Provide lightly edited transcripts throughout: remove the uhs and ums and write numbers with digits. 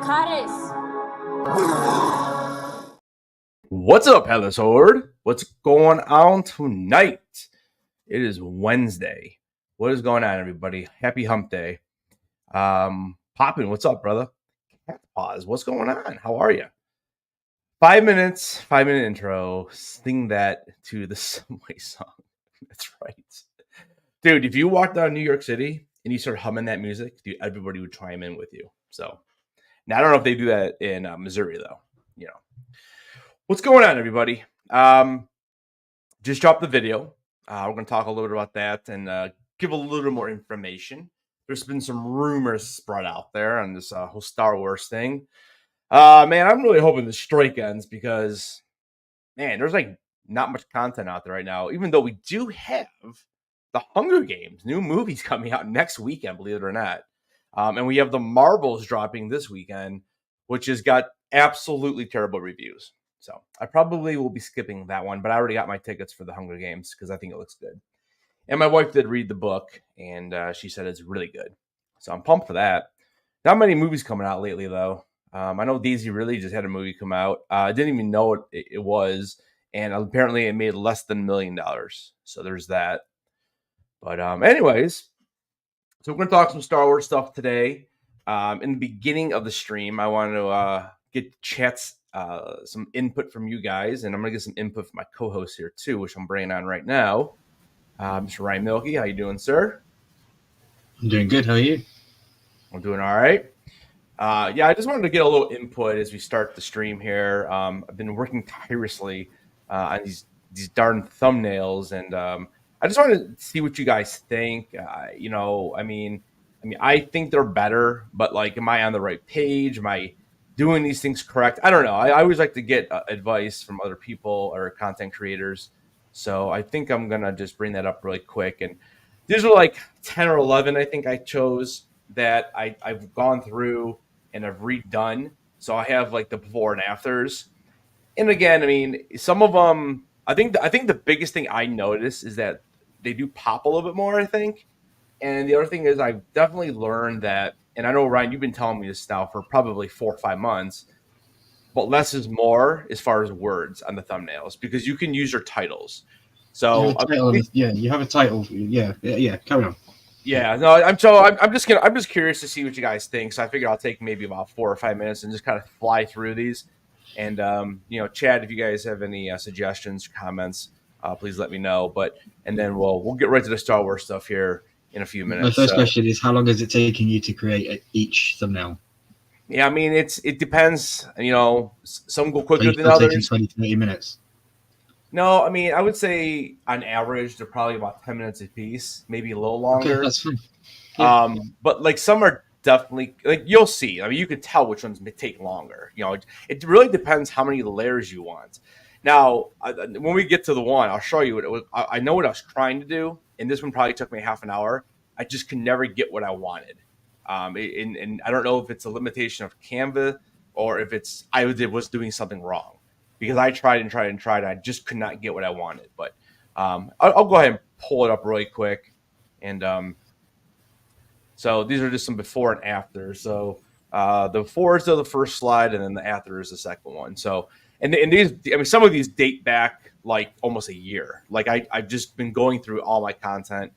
Cares. What's up, Headless Horde? What's going on tonight? It is Wednesday. What is going on, everybody? Happy hump day. Poppin', what's up, brother? Cat Pause, what's going on? How are you? 5 minutes, 5-minute intro. Sing that to the Subway song. That's right. Dude, if you walked down New York City and you start humming that music, dude, everybody would chime in with you. So, now I don't know if they do that in Missouri, though. You know. What's going on, everybody? Just dropped the video. We're going to talk a little bit about that and give a little more information. There's been some rumors spread out there on this whole Star Wars thing. Man, I'm really hoping the strike ends because, man, there's like not much content out there right now, even though we do have the Hunger Games, new movies coming out next weekend, believe it or not. And we have the Marvels dropping this weekend, which has got absolutely terrible reviews. So I probably will be skipping that one, but I already got my tickets for the Hunger Games because I think it looks good. And my wife did read the book, and she said it's really good. So I'm pumped for that. Not many movies coming out lately, though. I know Daisy Ridley just had a movie come out. I didn't even know what it was, and apparently it made less than $1 million. So there's that. But anyways, so we're going to talk some Star Wars stuff today. In the beginning of the stream, I want to get chats, some input from you guys, and I'm going to get some input from my co-host here too, which I'm bringing on right now. Mr. Ryan Milky, how you doing, sir? I'm doing good. How are you? I'm doing all right. Yeah, I just wanted to get a little input as we start the stream here. I've been working tirelessly on these darn thumbnails, and I just wanted to see what you guys think. I mean, I think they're better, but like, am I on the right page? Am I doing these things correct? I don't know. I always like to get advice from other people or content creators. So I think I'm going to just bring that up really quick. And these are like 10 or 11, I think I chose that I've gone through and I've redone. So I have like the before and afters. And again, I mean, some of them, I think the biggest thing I notice is that they do pop a little bit more, I think. And the other thing is I've definitely learned that, and I know, Ryan, you've been telling me this now for probably 4 or 5 months, but less is more as far as words on the thumbnails because you can use your titles. So you have a title. Yeah. Carry on. Yeah, no, I'm just curious to see what you guys think. So I figure I'll take maybe about 4 or 5 minutes and just kind of fly through these. And Chad, if you guys have any suggestions, comments, please let me know. And then we'll get right to the Star Wars stuff here in a few minutes. My first question is, how long is it taking you to create each thumbnail? Yeah, I mean, it depends. Some go quicker than others. 20, 30 minutes. No, I mean, I would say on average they're probably about 10 minutes a piece, maybe a little longer. Okay, that's fine. Yeah. But like some are definitely like you'll see. I mean, you can tell which ones may take longer. It really depends how many layers you want. Now, when we get to the one, I'll show you what it was. I know what I was trying to do, and this one probably took me half an hour. I just could never get what I wanted. And I don't know if it's a limitation of Canva or if I was doing something wrong because I tried and tried and tried. And I just could not get what I wanted. But I'll go ahead and pull it up really quick. And so these are just some before and after. So the befores are the first slide, and then the after is the second one. So and these, I mean, some of these date back like almost a year. Like I've just been going through all my content.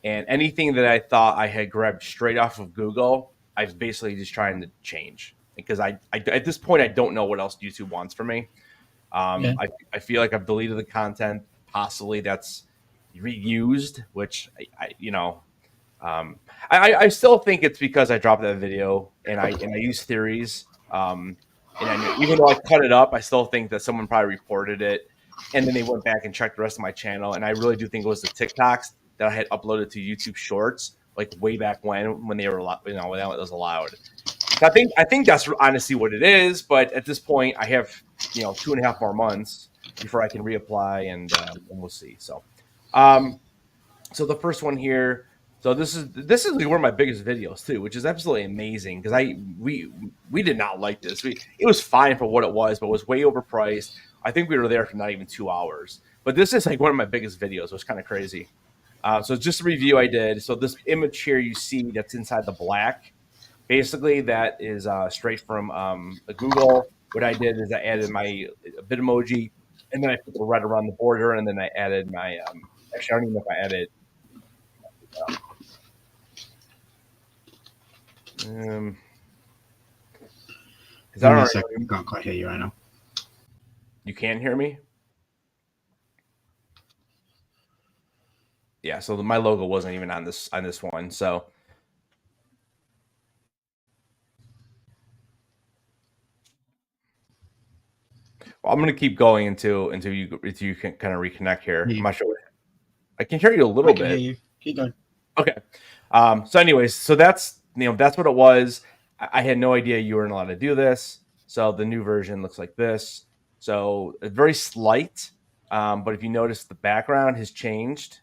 And anything that I thought I had grabbed straight off of Google, I was basically just trying to change because I at this point I don't know what else YouTube wants from me. I feel like I've deleted the content, possibly that's reused, which I still think it's because I dropped that video and I use theories. Even though I cut it up, I still think that someone probably reported it, and then they went back and checked the rest of my channel, and I really do think it was the TikToks that I had uploaded to YouTube Shorts, like way back when they were, when that was allowed. I think that's honestly what it is. But at this point, I have 2.5 more months before I can reapply, and we'll see. So, so the first one here. So this is like one of my biggest videos too, which is absolutely amazing because we did not like this. It was fine for what it was, but it was way overpriced. I think we were there for not even 2 hours. But this is like one of my biggest videos. It was kind of crazy. So just a review I did. So this image here you see that's inside the black basically that is straight from Google. What I did is I added my Bitmoji, and then I put the red around the border, and then I added my actually I don't even know if I added. Because I don't know. I can't quite hear you right now. You can't hear me? Yeah, so my logo wasn't even on this one. So well, I'm gonna keep going until you can kind of reconnect here. I'm not sure. I can hear you a little bit. Hear you. Keep going. Okay. So anyways, so that's that's what it was. I had no idea you weren't allowed to do this. So the new version looks like this. So it's very slight, but if you notice, the background has changed.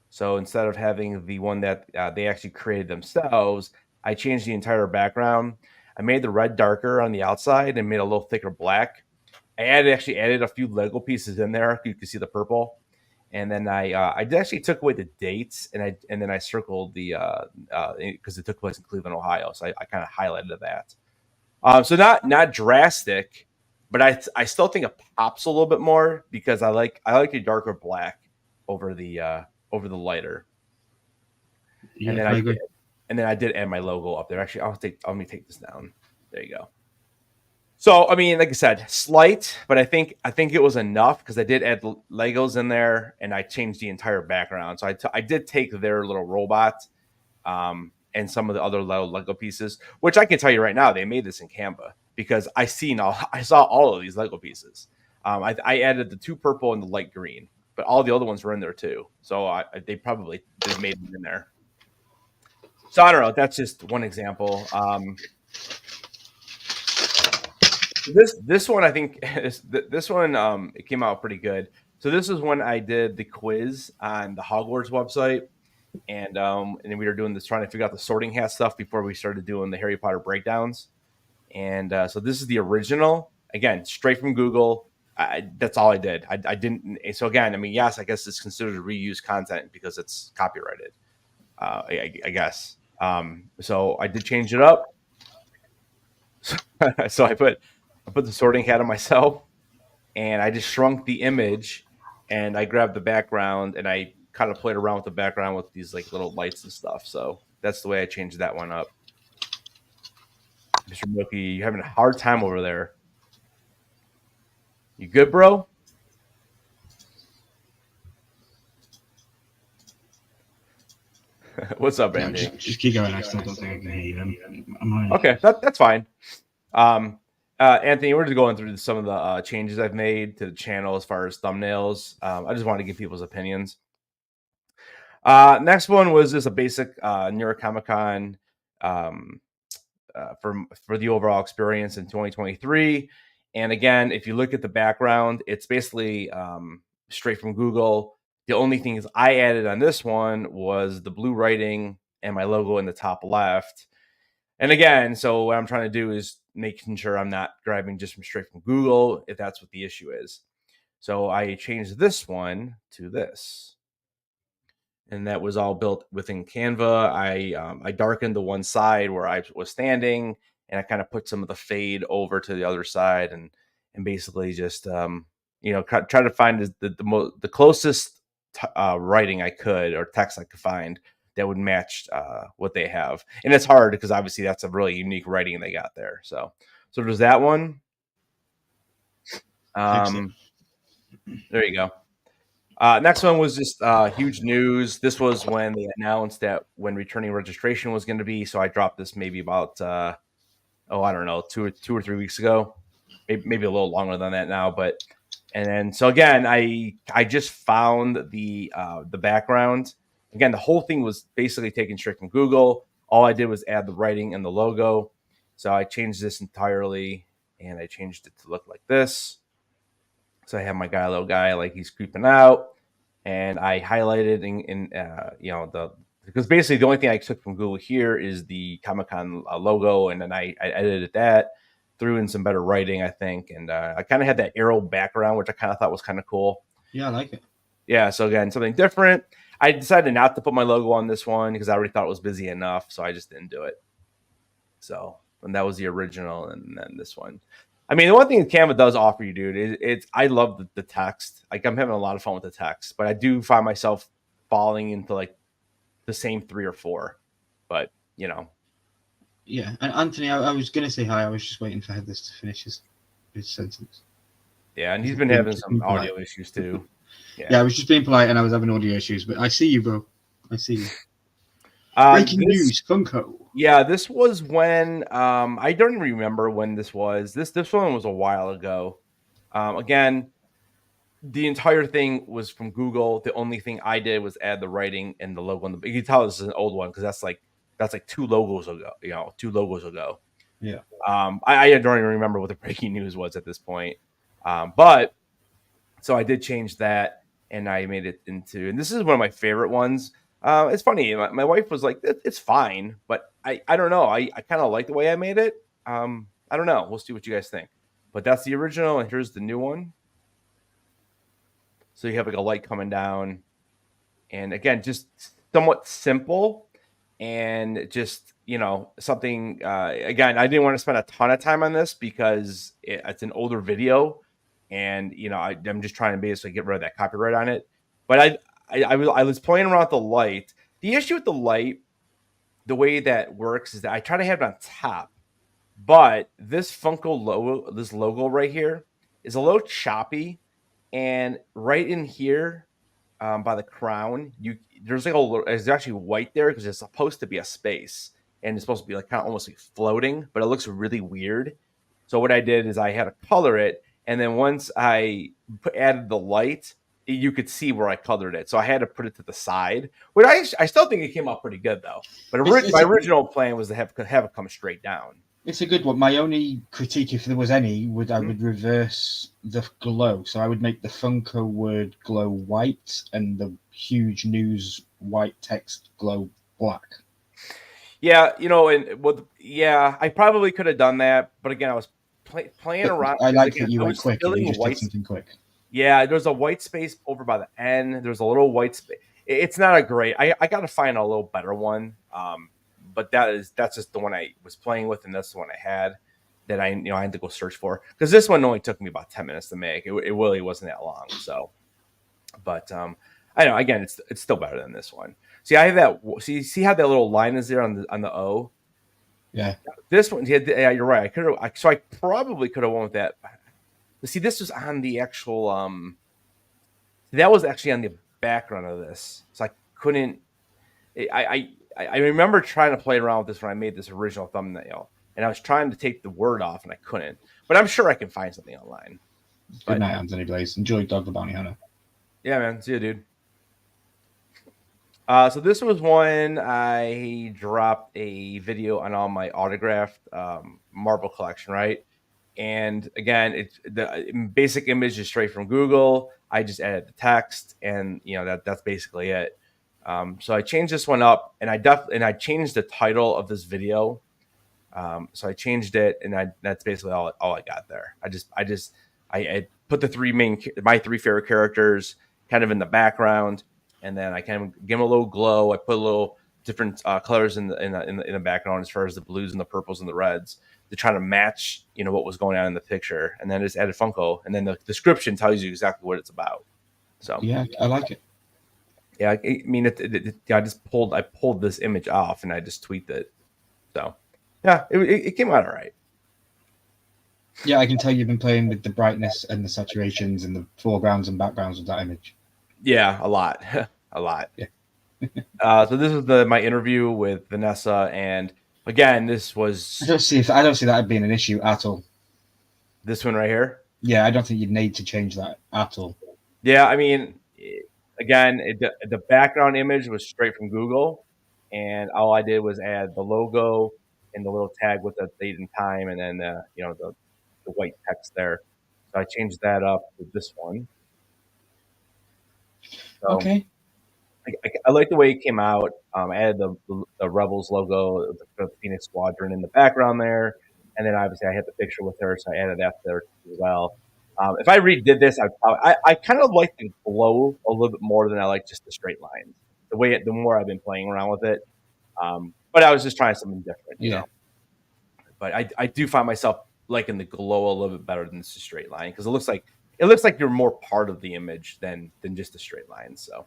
So instead of having the one that they actually created themselves, I changed the entire background. I made the red darker on the outside and made a little thicker black. I actually added a few Lego pieces in there. You can see the purple, and then I actually took away the dates, and then I circled the because it took place in Cleveland, Ohio. So I kind of highlighted that. So not drastic, but I still think it pops a little bit more because I like the darker black over the lighter. Yeah, and then I did add my logo up there. Actually, let me take this down. There you go. So I mean, like I said, slight, but I think it was enough because I did add Legos in there, and I changed the entire background. So I did take their little robot, and some of the other Lego pieces, which I can tell you right now, they made this in Canva because I saw all of these Lego pieces. I added the 2 purple and the light green, but all the other ones were in there too. So they probably just made them in there. So I don't know. That's just one example. This one, I think this one it came out pretty good. So this is when I did the quiz on the Hogwarts website, and then we were doing this, trying to figure out the Sorting Hat stuff before we started doing the Harry Potter breakdowns. And so this is the original, again, straight from Google. That's all I did. I didn't. So again, I mean, yes, I guess it's considered reused content because it's copyrighted. I guess. So I did change it up. So I put the Sorting Hat on myself, and I just shrunk the image, and I grabbed the background, and I kind of played around with the background with these like little lights and stuff. So that's the way I changed that one up. Mr. Mookie, you having a hard time over there? You good, bro? What's up, Andy? Just keep going. I still don't think I can hear you. Okay, that's fine. Anthony, we're just going through some of the changes I've made to the channel as far as thumbnails. I just want to give people's opinions. Next one was just a basic New York Comic Con for the overall experience in 2023. And again, if you look at the background, it's basically straight from Google. The only things I added on this one was the blue writing and my logo in the top left. And again, so what I'm trying to do is making sure I'm not grabbing just from straight from Google, if that's what the issue is. So I changed this one to this. And that was all built within Canva. I darkened the one side where I was standing, and I kind of put some of the fade over to the other side, and basically just try to find the closest writing I could, or text I could find that would match what they have. And it's hard because obviously that's a really unique writing they got there. So there's that one. There you go. Next one was just huge news. This was when they announced that when returning registration was going to be. So I dropped this maybe about I don't know, two or 3 weeks ago, maybe a little longer than that now. But and then so again, I just found the background. Again, the whole thing was basically taken straight from Google. All I did was add the writing and the logo. So I changed this entirely, and I changed it to look like this. So I have my little guy, like he's creeping out, and I highlighted in because basically the only thing I took from Google here is the Comic-Con logo, and then I edited that, threw in some better writing, I think, and I kind of had that arrow background, which I kind of thought was kind of cool. Yeah, I like it. Yeah, so again, something different. I decided not to put my logo on this one because I already thought it was busy enough, so I just didn't do it. So, and that was the original, and then this one. I mean, the one thing Canva does offer you, dude, is it's I love the text. Like I'm having a lot of fun with the text, but I do find myself falling into like the same 3 or 4. But Yeah, and Anthony, I was going to say hi. I was just waiting for Headless to finish his sentence. yeah, and he's been having some audio issues too. Yeah, I was just being polite, and I was having audio issues. But I see you, bro. I see you. Breaking news, Funko. Yeah, this was when I don't even remember when this was. This one was a while ago. Again, the entire thing was from Google. The only thing I did was add the writing and the logo. You can tell this is an old one because that's like 2 logos ago. 2 logos ago. Yeah. I don't even remember what the breaking news was at this point. But so I did change that, and I made it into. And this is one of my favorite ones. It's funny. My wife was like, "It's fine," but I don't know. I kind of like the way I made it. I don't know. We'll see what you guys think. But that's the original, and here's the new one. So you have like a light coming down, and again, just somewhat simple, and just something. Again, I didn't want to spend a ton of time on this because it's an older video, and I'm just trying to basically get rid of that copyright on it. But I was playing around with the light. The issue with the light, the way that works is that I try to have it on top, but this Funko logo, this logo right here, is a little choppy, and right in here, by the crown, there's like a little, it's actually white there because it's supposed to be a space, and it's supposed to be like kind of almost like floating, but it looks really weird. So what I did is I had to color it, and then once I added the light, you could see where I colored it. So I had to put it to the side. But I still think it came out pretty good though. But my original plan was to have it come straight down. It's a good one. My only critique, if there was any, I would reverse the glow. So I would make the Funko word glow white and the huge news white text glow black. Yeah, I probably could have done that, but again, I was playing around. I like that you went quick. You just did something quick. Yeah, there's a white space over by the end. There's a little white space. It's not a great. I got to find a little better one. But that's just the one I was playing with, and that's the one I had that I had to go search for, because this one only took me about 10 minutes to make. It really wasn't that long. So, but I know, again, it's still better than this one. See, I have that. See how that little line is there on the O. Yeah. This one, yeah, you're right. I probably could have went with that. But see, this was on the actual. That was actually on the background of this, so I couldn't. I remember trying to play around with this when I made this original thumbnail, and I was trying to take the word off, and I couldn't. But I'm sure I can find something online. Good night, Anthony Blaze. Enjoy Dog the Bounty Hunter. Yeah, man. See you, dude. So this was when I dropped a video on all my autographed Marvel collection, right? And again, the basic image is straight from Google. I just added the text, and that's basically it. So I changed this one up, and I changed the title of this video. So I changed it, and that's basically all I got there. I put my 3 favorite characters kind of in the background, and then I kind of give them a little glow. I put a little different colors in the background as far as the blues and the purples and the reds to try to match what was going on in the picture, and then just added Funko, and then the description tells you exactly what it's about. So yeah, I like it. Yeah, I mean, I pulled this image off and I just tweaked it. So, yeah, it came out all right. Yeah, I can tell you've been playing with the brightness and the saturations and the foregrounds and backgrounds of that image. Yeah, a lot, a lot. Yeah. So this is my interview with Vanessa, and again, this was. I don't see that being an issue at all. This one right here. Yeah, I don't think you'd need to change that at all. Yeah, I mean. Again, the background image was straight from Google, and all I did was add the logo and the little tag with the date and time, and then the white text there. So I changed that up with this one. So okay. I like the way it came out. I added the Rebels logo, the Phoenix Squadron in the background there, and then obviously I had the picture with her, so I added that there as well. If I redid this, I kind of like the glow a little bit more than I like just the straight lines. The more I've been playing around with it, but I was just trying something different. You know? but I do find myself liking the glow a little bit better than just a straight line because it looks like you're more part of the image than just a straight line. So,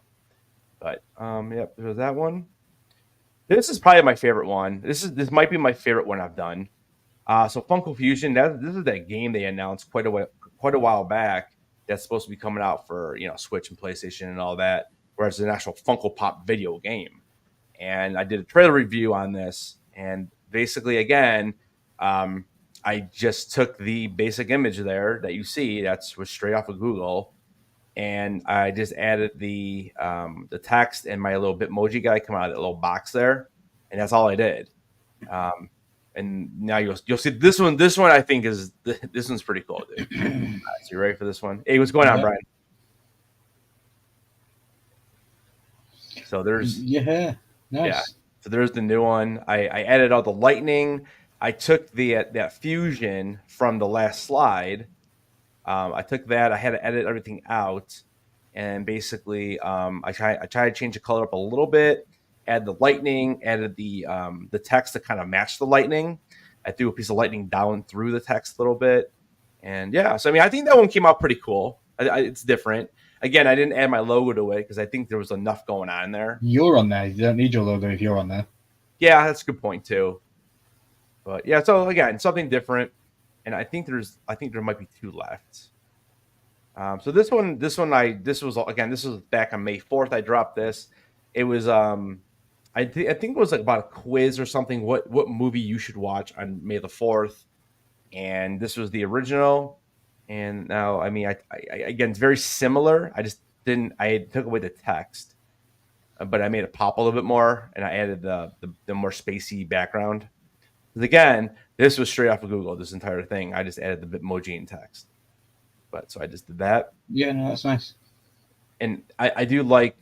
but yep, there's that one. This is probably my favorite one. This might be my favorite one I've done. So Funko Fusion, this is that game they announced quite a while back that's supposed to be coming out for Switch and PlayStation and all that, whereas it's an actual Funko Pop video game. And I did a trailer review on this, and basically, again, I just took the basic image there that you see was straight off of Google, and I just added the text and my little Bitmoji guy come out of that little box there, and that's all I did. And now you'll see this one. This one I think this one's pretty cool, dude. So you ready for this one? Hey, what's going on, Brian? So there's nice. Yeah. So there's the new one. I added all the lightning. I took that fusion from the last slide. I took that. I had to edit everything out, and basically, I tried to change the color up a little bit. Add the lightning. Added the text to kind of match the lightning. I threw a piece of lightning down through the text a little bit, and yeah. So I mean, I think that one came out pretty cool. It's different. Again, I didn't add my logo to it because I think there was enough going on there. You're on there. You don't need your logo if you're on there. Yeah, that's a good point too. But yeah, so again, something different, and I think there might be two left. So this was back on May 4th. I dropped this. It was I think it was like about a quiz or something. What movie you should watch on May the 4th, and this was the original. And now, I mean, I again, it's very similar. I took away the text, but I made it pop a little bit more, and I added the more spacey background. Because again, this was straight off of Google. This entire thing, I just added the Bitmoji and text. But so I just did that. Yeah, no, that's nice. And I do like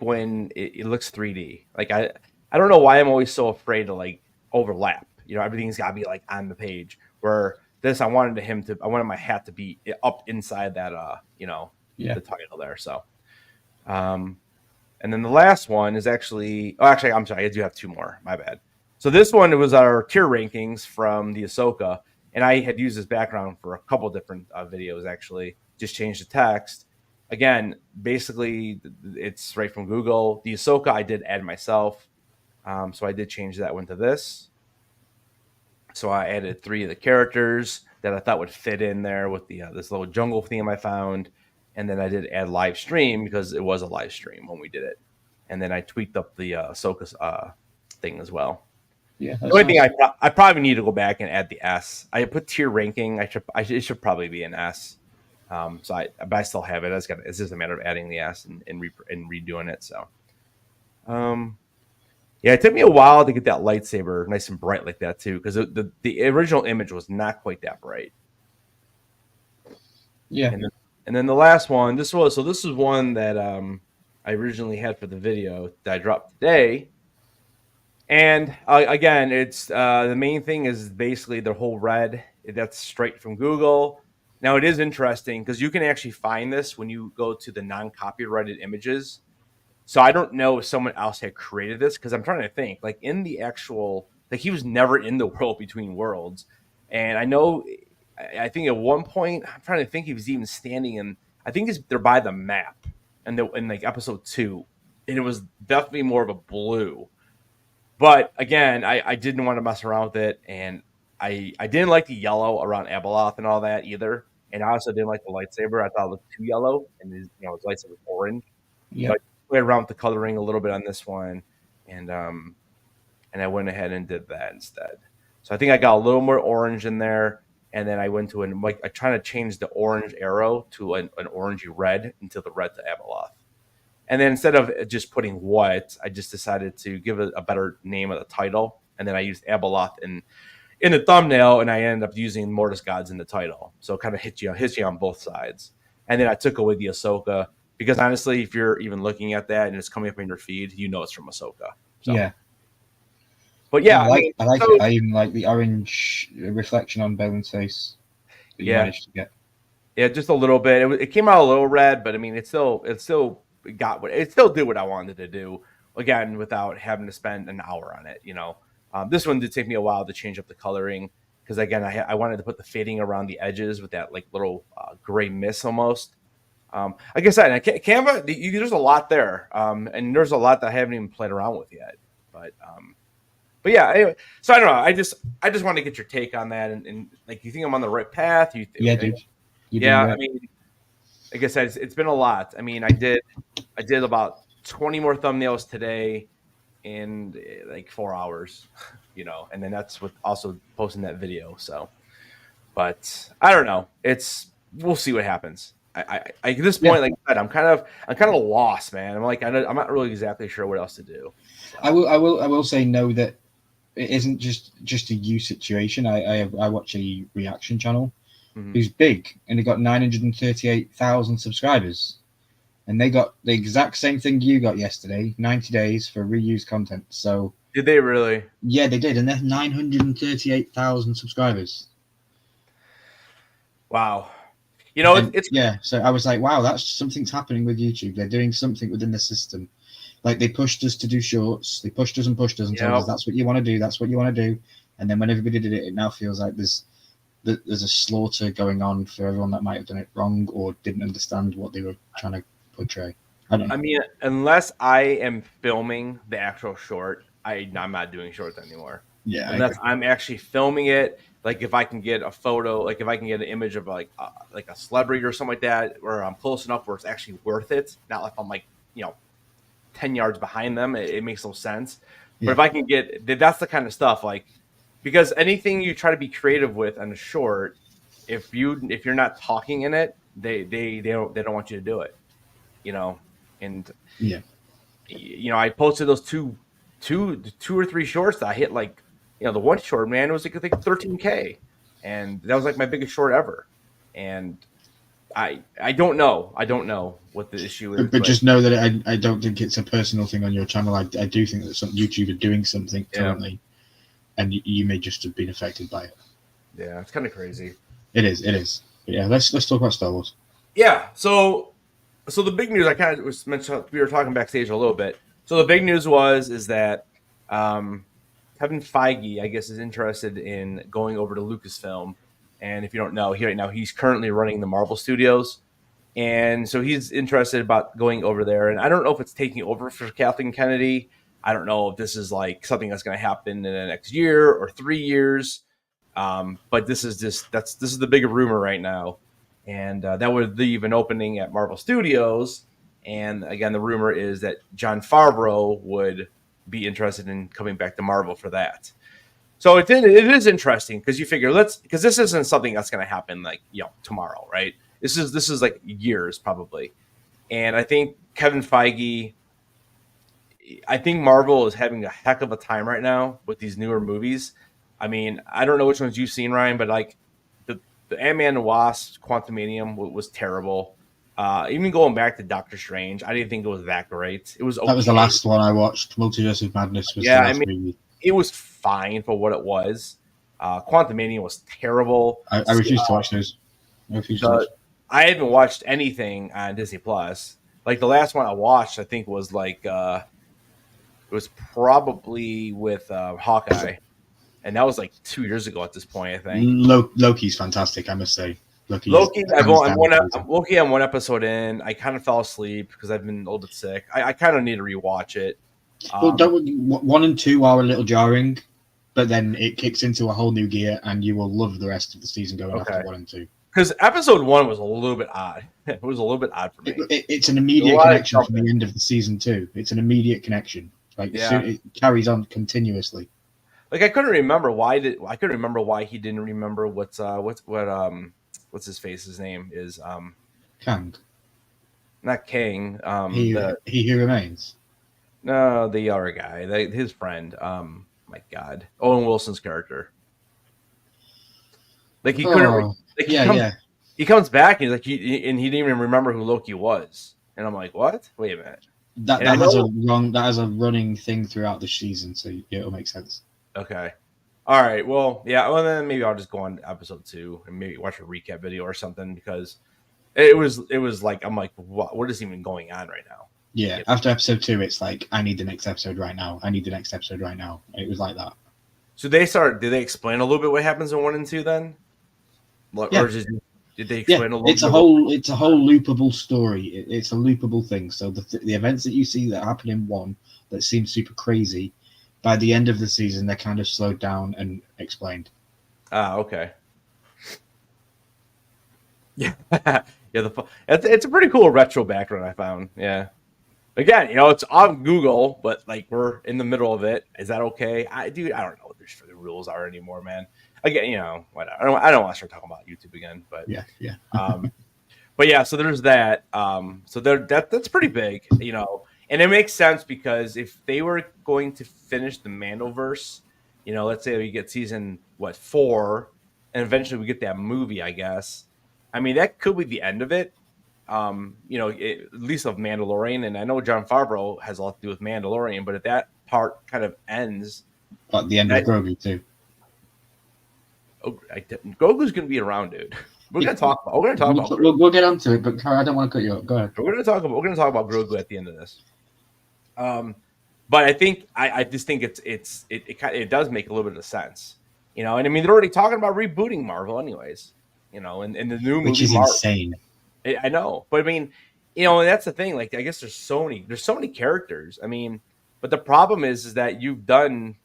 when it looks 3D. Like I don't know why I'm always so afraid to like overlap. Everything's got to be like on the page. Where this, I wanted my hat to be up inside that, the title there. So, and then the last one is I'm sorry, I do have two more. My bad. So this one, it was our tier rankings from the Ahsoka, and I had used this background for a couple different videos. Actually, just changed the text. Again, basically, it's right from Google. The Ahsoka I did add myself, so I did change that one to this. So I added 3 of the characters that I thought would fit in there with the this little jungle theme I found. And then I did add live stream because it was a live stream when we did it. And then I tweaked up the Ahsoka's thing as well. Yeah. The only thing I probably need to go back and add the S. I put tier ranking. It should probably be an S. But I still have it. It's just a matter of adding the S and redoing it. So, yeah, it took me a while to get that lightsaber nice and bright like that too, because the original image was not quite that bright. Yeah. And then the last one, this is one that I originally had for the video that I dropped today. And again, it's the main thing is basically the whole red. That's straight from Google. Now it is interesting because you can actually find this when you go to the non-copyrighted images. So I don't know if someone else had created this because I'm trying to think. Like in the actual, like he was never in the world between worlds, and I think at one point I'm trying to think he was even standing in. I think they're by the map, and in like episode 2, and it was definitely more of a blue. But again, I didn't want to mess around with it, and I didn't like the yellow around Abeloth and all that either. And I also didn't like the lightsaber. I thought it looked too yellow, and his lightsaber was orange. Yeah. So I played around with the coloring a little bit on this one, and I went ahead and did that instead. So I think I got a little more orange in there, and then I went to I trying to change the orange arrow to an orangey red until the red to Abeloth. And then instead of just putting what, I just decided to give it a better name of the title, and then I used Abeloth in the thumbnail, and I ended up using Mortis Gods in the title. So it kind of hits you on both sides. And then I took away the Ahsoka because honestly, if you're even looking at that and it's coming up in your feed, it's from Ahsoka. So. Yeah. But yeah, I like it. I even like the orange reflection on Bowen's face. That you managed to get. Yeah, just a little bit. It came out a little red, but I mean, it still did what I wanted to do. Again, without having to spend an hour on it. This one did take me a while to change up the coloring because again, I wanted to put the fading around the edges with that like little gray mist almost. Like I said, Canva, there's a lot there, and there's a lot that I haven't even played around with yet. But yeah, anyway, so I don't know. I just want to get your take on that, and like, you think I'm on the right path? Yeah, dude. Yeah, I mean, like I said, it's been a lot. I mean, I did about 20 more thumbnails today in like 4 hours, and then that's with also posting that video. So, but I don't know. We'll see what happens. I at this point, like I said, I'm kind of lost, man. I'm like, I'm not really exactly sure what else to do. So. I will say no, that it isn't just a you situation. I watch a reaction channel who's big, and they got 938,000 subscribers, and they got the exact same thing you got yesterday, 90 days for reused content. So did they really? Yeah, they did, and they're 938,000 subscribers. Wow. It's yeah. So I was like, wow, something's happening with YouTube. They're doing something within the system. Like, they pushed us to do shorts. They pushed us and told us that's what you want to do. That's what you want to do. And then when everybody did it, it now feels like there's a slaughter going on for everyone that might have done it wrong or didn't understand what they were trying to portray. I don't know. I mean, unless I am filming the actual short, I'm not doing shorts anymore. Yeah. Unless I'm actually filming it. Like, if I can get a photo, like if I can get an image of like a celebrity or something like that, where I'm close enough where it's actually worth it. Not like I'm like 10 yards behind them, it makes no sense. But if I can that's the kind of stuff, like, because anything you try to be creative with on a short, if you're not talking in it, they don't want you to do it, and I posted those two or three shorts that I hit, like, the one short, man, it was like, I think 13K, and that was like my biggest short ever. And I don't know what the issue is, but just know that I don't think it's a personal thing on your channel. I do think that some YouTube are doing something currently, and you may just have been affected by it. Yeah, it's kind of crazy. It is. But yeah, let's talk about Star Wars. Yeah, so the big news, I kind of was mentioned, we were talking backstage a little bit. So the big news is that Kevin Feige, I guess, is interested in going over to Lucasfilm. And if you don't know, right now he's currently running the Marvel Studios, and so he's interested about going over there. And I don't know if it's taking over for Kathleen Kennedy. I don't know if this is like something that's going to happen in the next year or 3 years. But this is the big rumor right now, and that would leave an opening at Marvel Studios. And again, the rumor is that Jon Favreau would be interested in coming back to Marvel for that. So it is interesting because you figure because this isn't something that's going to happen like tomorrow, right? This is like years probably, and I think Kevin Feige, I think Marvel is having a heck of a time right now with these newer movies. I mean, I don't know which ones you've seen, Ryan, but like the Ant-Man and the Wasp Quantumanium was terrible. Even going back to Doctor Strange, I didn't think it was that great. It was okay. That was the last one I watched. Multiverse of Madness was the last movie. It was fine for what it was. Quantumania was terrible. I refuse to watch those. I haven't watched anything on Disney Plus. Like the last one I watched, I think was like it was probably with Hawkeye, and that was like 2 years ago at this point, I think. Loki's fantastic, I must say. Loki, I'm one episode in. I kind of fell asleep because I've been a little bit sick. I kind of need to rewatch it. Well, 1 and 2 are a little jarring, but then it kicks into a whole new gear, and you will love the rest of the season going after 1 and 2. Because episode 1 was a little bit odd. It was a little bit odd for me. It's an immediate connection from the end of the season 2. It's an immediate connection. It carries on continuously. Like I couldn't remember why he didn't remember what's his face. His name is Kang. Not King. He Who Remains. No, the other guy, his friend. My God, Owen Wilson's character. Like he couldn't. He comes back and he's like, he didn't even remember who Loki was. And I'm like, what? Wait a minute. That has a running thing throughout the season, so yeah, it'll make sense. Okay. All right. Well, yeah. Well, then maybe I'll just go on to episode 2 and maybe watch a recap video or something, because it was like, I'm like, what is even going on right now? Yeah. After episode 2, it's like, I need the next episode right now. I need the next episode right now. It was like that. So they started. Did they explain a little bit what happens in 1 and 2 then? Yeah. Or did they Yeah, explain a little it's bit? it's a whole loopable story. It's a loopable thing. So the events that you see that happen in one that seem super crazy, by the end of the season they're kind of slowed down and explained. Okay. Yeah, yeah. It's a pretty cool retro background I found. Yeah. Again, it's on Google, but like we're in the middle of it. Is that okay? I don't know what the rules are anymore, man. Again, whatever. I don't want to start talking about YouTube again, but Yeah, yeah. um, but yeah. So there's that. So that's pretty big, and it makes sense because if they were going to finish the Mandoverse, let's say we get season 4, and eventually we get that movie, I guess. I mean, that could be the end of it. At least of Mandalorian, and I know John Favreau has a lot to do with Mandalorian, but if that part kind of ends, But the end of Grogu too. Grogu's going to be around, dude. We're going to talk about. We'll get onto it, but I don't want to cut you up. Go ahead. We're going to talk about Grogu at the end of this. But I think I just think it does make a little bit of sense, and I mean they're already talking about rebooting Marvel, anyways, and the new movie, which is insane. I know, but I mean, and that's the thing. Like, I guess there's so many characters. I mean, but the problem is that you've done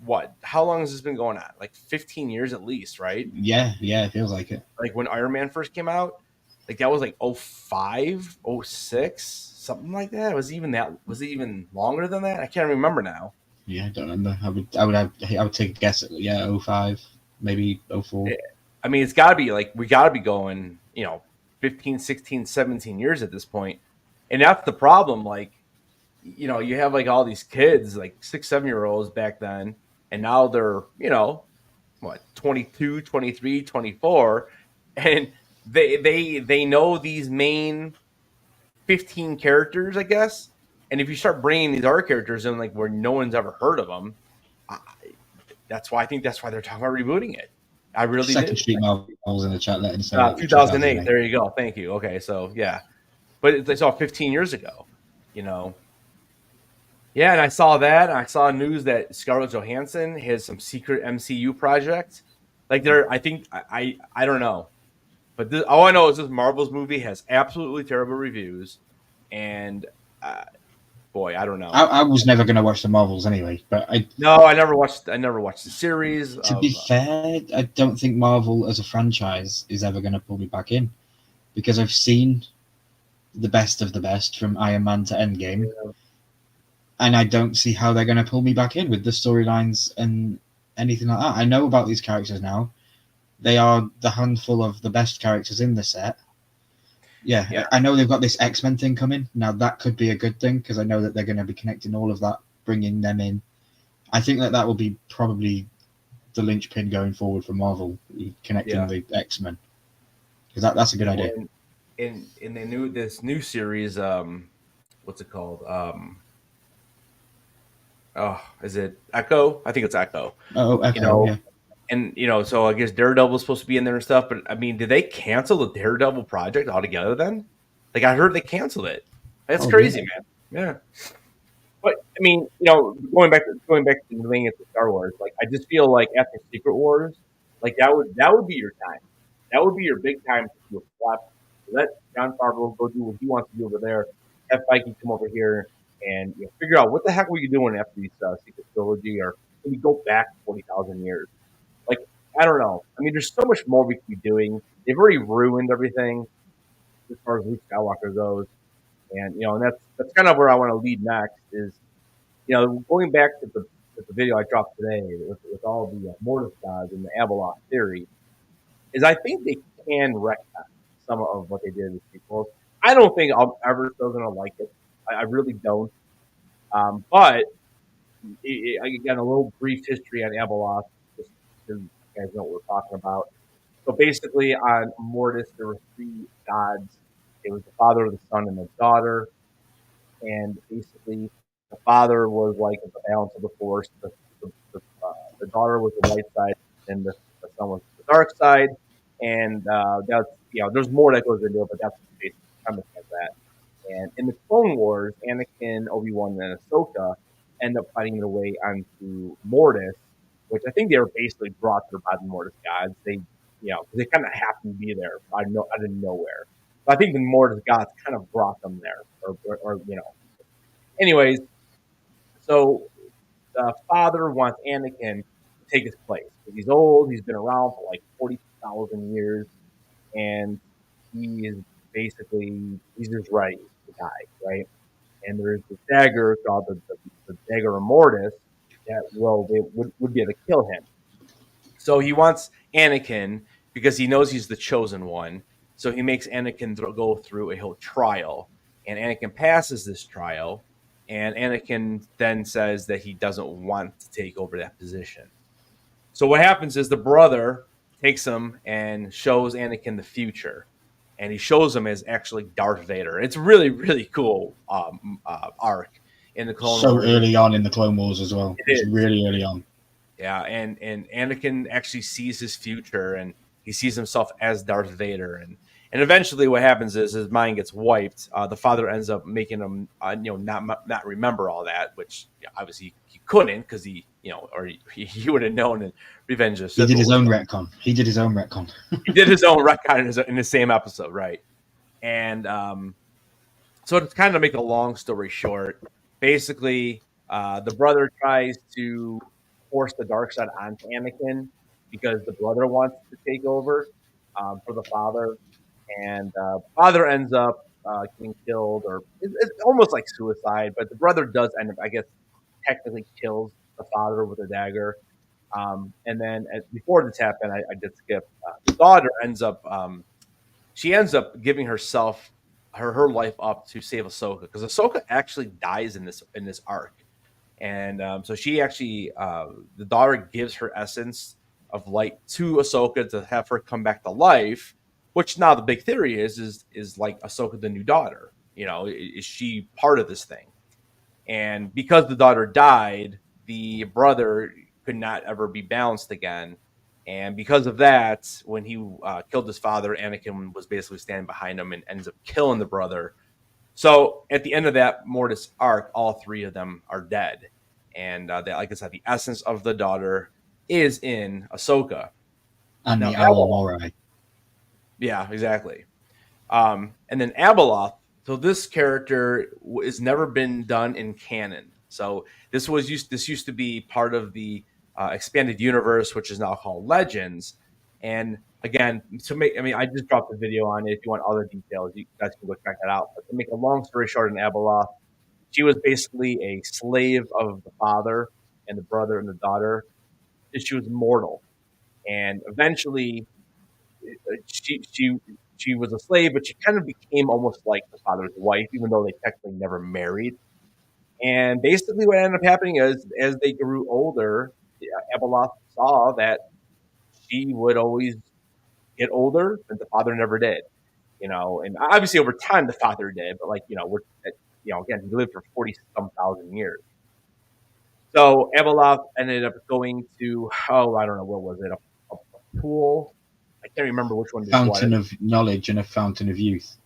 what? How long has this been going on? Like 15 years at least, right? Yeah, it feels like it. Like when Iron Man first came out, like that was like 05, 06, something like that. Was it even longer than that? I can't remember now. Yeah, I don't remember. I would take a guess at 05, maybe 04. I mean, it's got to be like we got to be going, 15, 16, 17 years at this point. And that's the problem. Like, you have like all these kids, like 6, 7-year-olds back then, and now they're, 22, 23, 24, and they know these main 15 characters, I guess. And if you start bringing these other characters in, like where no one's ever heard of them, that's why they're talking about rebooting it. I really Second do. Street Marvel's in the chat. 2008. There you go. Thank you. Okay, so yeah, but it's all 15 years ago. Yeah, and I saw that. And I saw news that Scarlett Johansson has some secret MCU project. Like I don't know, but all I know is this Marvel's movie has absolutely terrible reviews, and boy, I don't know. I was never going to watch the Marvels anyway, but I never watched the series. To be fair, I don't think Marvel as a franchise is ever going to pull me back in, because I've seen the best of the best from Iron Man to Endgame, and I don't see how they're going to pull me back in with the storylines and anything like that. I know about these characters now. They are the handful of the best characters in the set. Yeah. I know they've got this X-Men thing coming. Now, that could be a good thing, because I know that they're going to be connecting all of that, bringing them in. I think that will be probably the linchpin going forward for Marvel, connecting the X-Men. Because that's a good idea. In this new series, what's it called? Is it Echo? I think it's Echo. Oh, Echo, yeah. And, so I guess Daredevil's supposed to be in there and stuff, but I mean, did they cancel the Daredevil project altogether then? Like, I heard they canceled it. That's crazy, man. Yeah. But, I mean, going back to doing it to Star Wars, like, I just feel like after Secret Wars, like, that would be your time. That would be your big time to do a flop. Let Jon Favreau go do what he wants to do over there. Have Feige come over here and figure out what the heck were you doing after these Secret Trilogy, or can we go back 40,000 years? Like, I don't know. I mean, there's so much more we could be doing. They've already ruined everything as far as Luke Skywalker goes. And, and that's kind of where I want to lead next is, going back to the video I dropped today with all the Mortis gods and the Abeloth theory, is I think they can retcon some of what they did in the sequels. I don't think I'm ever still going to like it. I really don't. But, again, a little brief history on Abeloth, just so you guys know what we're talking about. So basically, on Mortis, there were 3 gods. It was the father, the son, and the daughter. And basically, the father was like the balance of the force. The daughter was the light side, and the son was the dark side. And that's there's more that goes into it, but that's the basic premise of that. And in the Clone Wars, Anakin, Obi-Wan, and Ahsoka end up fighting their way onto Mortis, which I think they were basically brought there by the Mortis gods. They, they kind of happened to be there out of nowhere. But I think the Mortis gods kind of brought them there, or Anyways, so the father wants Anakin to take his place. He's old. He's been around for like 40,000 years, and he is he's just ready to die, right? And there's this dagger called the dagger of Mortis that would be able to kill him. So he wants Anakin because he knows he's the chosen one. So he makes Anakin go through a whole trial, and Anakin passes this trial. And Anakin then says that he doesn't want to take over that position. So what happens is the brother takes him and shows Anakin the future. And he shows him as actually Darth Vader. It's really, really cool arc in the Clone Wars. So early on in the Clone Wars as well. It's really early on. Yeah, and Anakin actually sees his future, and he sees himself as Darth Vader. And eventually what happens is his mind gets wiped. The father ends up making him, not remember all that, which obviously he couldn't because he would have known in Revenge of the Sith. He did his own retcon. He did his own retcon in the same episode, right? And so to kind of make a long story short, basically the brother tries to force the dark side onto Anakin because the brother wants to take over for the father. And father ends up getting killed, or it's almost like suicide. But the brother does end up, I guess, technically kills the father with a dagger. And then before this happened, I did skip. The daughter ends up, she ends up giving herself, her life up to save Ahsoka, because Ahsoka actually dies in this arc. And so she actually, the daughter gives her essence of light to Ahsoka to have her come back to life. Which now the big theory is like Ahsoka the new daughter? Is she part of this thing? And because the daughter died, the brother could not ever be balanced again. And because of that, when he killed his father, Anakin was basically standing behind him and ends up killing the brother. So at the end of that Mortis arc, all three of them are dead. And like I said, the essence of the daughter is in Ahsoka. And now, the Owl Morai. Yeah, exactly. And then Abeloth. So this character has never been done in canon. So this used to be part of the expanded universe, which is now called Legends. And again, I just dropped a video on it. If you want other details, you guys can go check that out. But to make a long story short, in Abeloth, she was basically a slave of the father and the brother and the daughter. She was mortal, and eventually she was a slave, but she kind of became almost like the father's wife, even though they technically never married. And basically what ended up happening is, as they grew older, Abeloth saw that she would always get older, and the father never did. And obviously over time the father did, but again, he lived for 40-some thousand years. So Abeloth ended up going to, I don't know, what was it, a pool? I can't remember which one. Fountain of knowledge and a fountain of youth,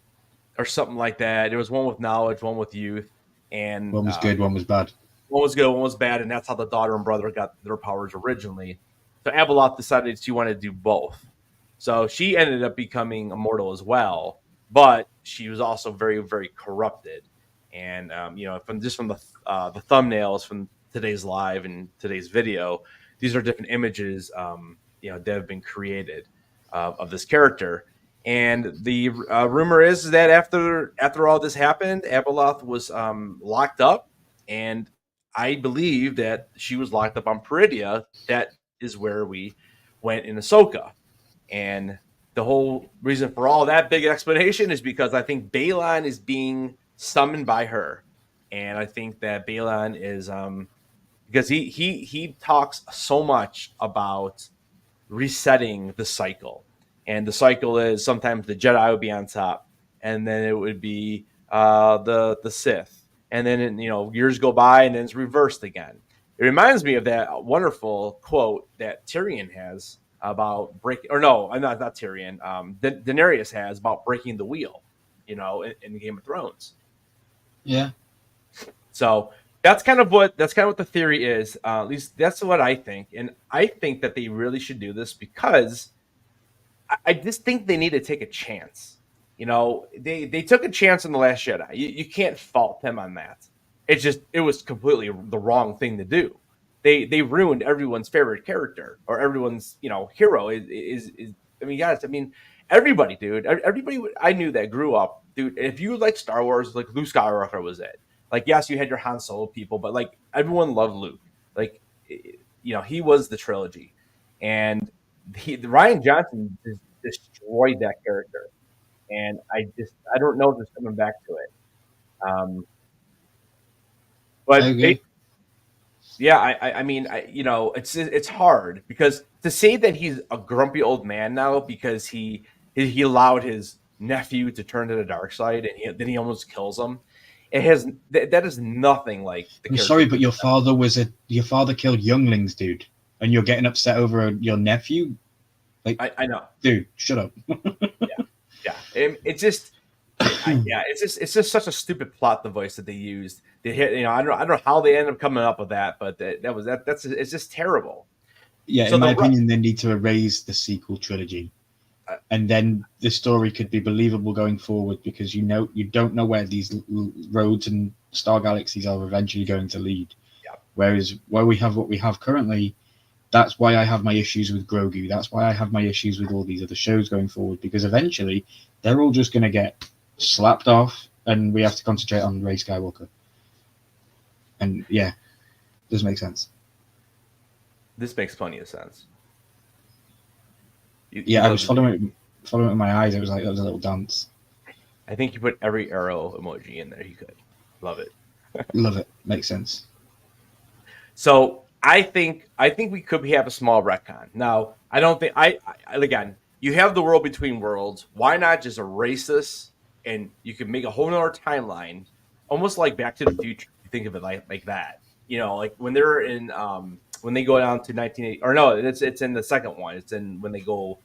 or something like that. There was one with knowledge, one with youth, and one was good, one was bad. One was good, one was bad, and that's how the daughter and brother got their powers originally. So Abeloth decided she wanted to do both. So she ended up becoming immortal as well, but she was also very, very corrupted. And from the thumbnails from today's live and today's video, these are different images that have been created of this character. And the rumor is that after all this happened, Abeloth was locked up, and I believe that she was locked up on Peridia. That is where we went in Ahsoka. And the whole reason for all that big explanation is because I think Balon is being summoned by her. And I think that Balon is because he talks so much about resetting the cycle. And the cycle is sometimes the Jedi would be on top, and then it would be the Sith. And then years go by, and then it's reversed again. It reminds me of that wonderful quote that Tyrion has about breaking, or no, not Tyrion. Daenerys has about breaking the wheel, in Game of Thrones. Yeah. So That's kind of what the theory is. At least that's what I think, and I think that they really should do this because I just think they need to take a chance. You know, they took a chance on the Last Jedi. You can't fault them on that. It was completely the wrong thing to do. They ruined everyone's favorite character or everyone's hero. Is I mean, guys, I mean everybody, dude. Everybody I knew that grew up, dude. If you like Star Wars, like Luke Skywalker was it. Like, yes, you had your Han Solo people, but like everyone loved Luke. Like, he was the trilogy, and Ryan Johnson just destroyed that character, and I don't know if it's coming back to it. Um, but Okay. yeah, I mean, it's hard because to say that he's a grumpy old man now because he allowed his nephew to turn to the dark side and then he almost kills him. That is nothing like the I'm character. sorry, but your father killed younglings, dude, and you're getting upset over your nephew. Like, I know, dude, shut up. yeah. It's just yeah, it's just such a stupid plot device that they used. They hit, I don't know how they ended up coming up with that, but that's it's just terrible. Yeah, So in my the opinion, they need to erase the sequel trilogy, and then the story could be believable going forward because you don't know where these roads and star galaxies are eventually going to lead. yeah, Whereas where we have what we have currently, that's why I have my issues with Grogu. That's why I have my issues with all these other shows going forward because eventually they're all just going to get slapped off, and we have to concentrate on Rey Skywalker. And yeah, does make sense. this makes plenty of sense. Yeah, I was following it with my eyes. It was like that was a little dance. I think you put every arrow emoji in there you could. Love it. Love it. Makes sense. So I think we could have a small retcon. Now I don't think again you have the world between worlds. Why not just erase this and you can make a whole nother timeline, almost like Back to the Future. You think of it like that. Like when they're in when they go down to 1980 or no, it's in the second one. It's in when they go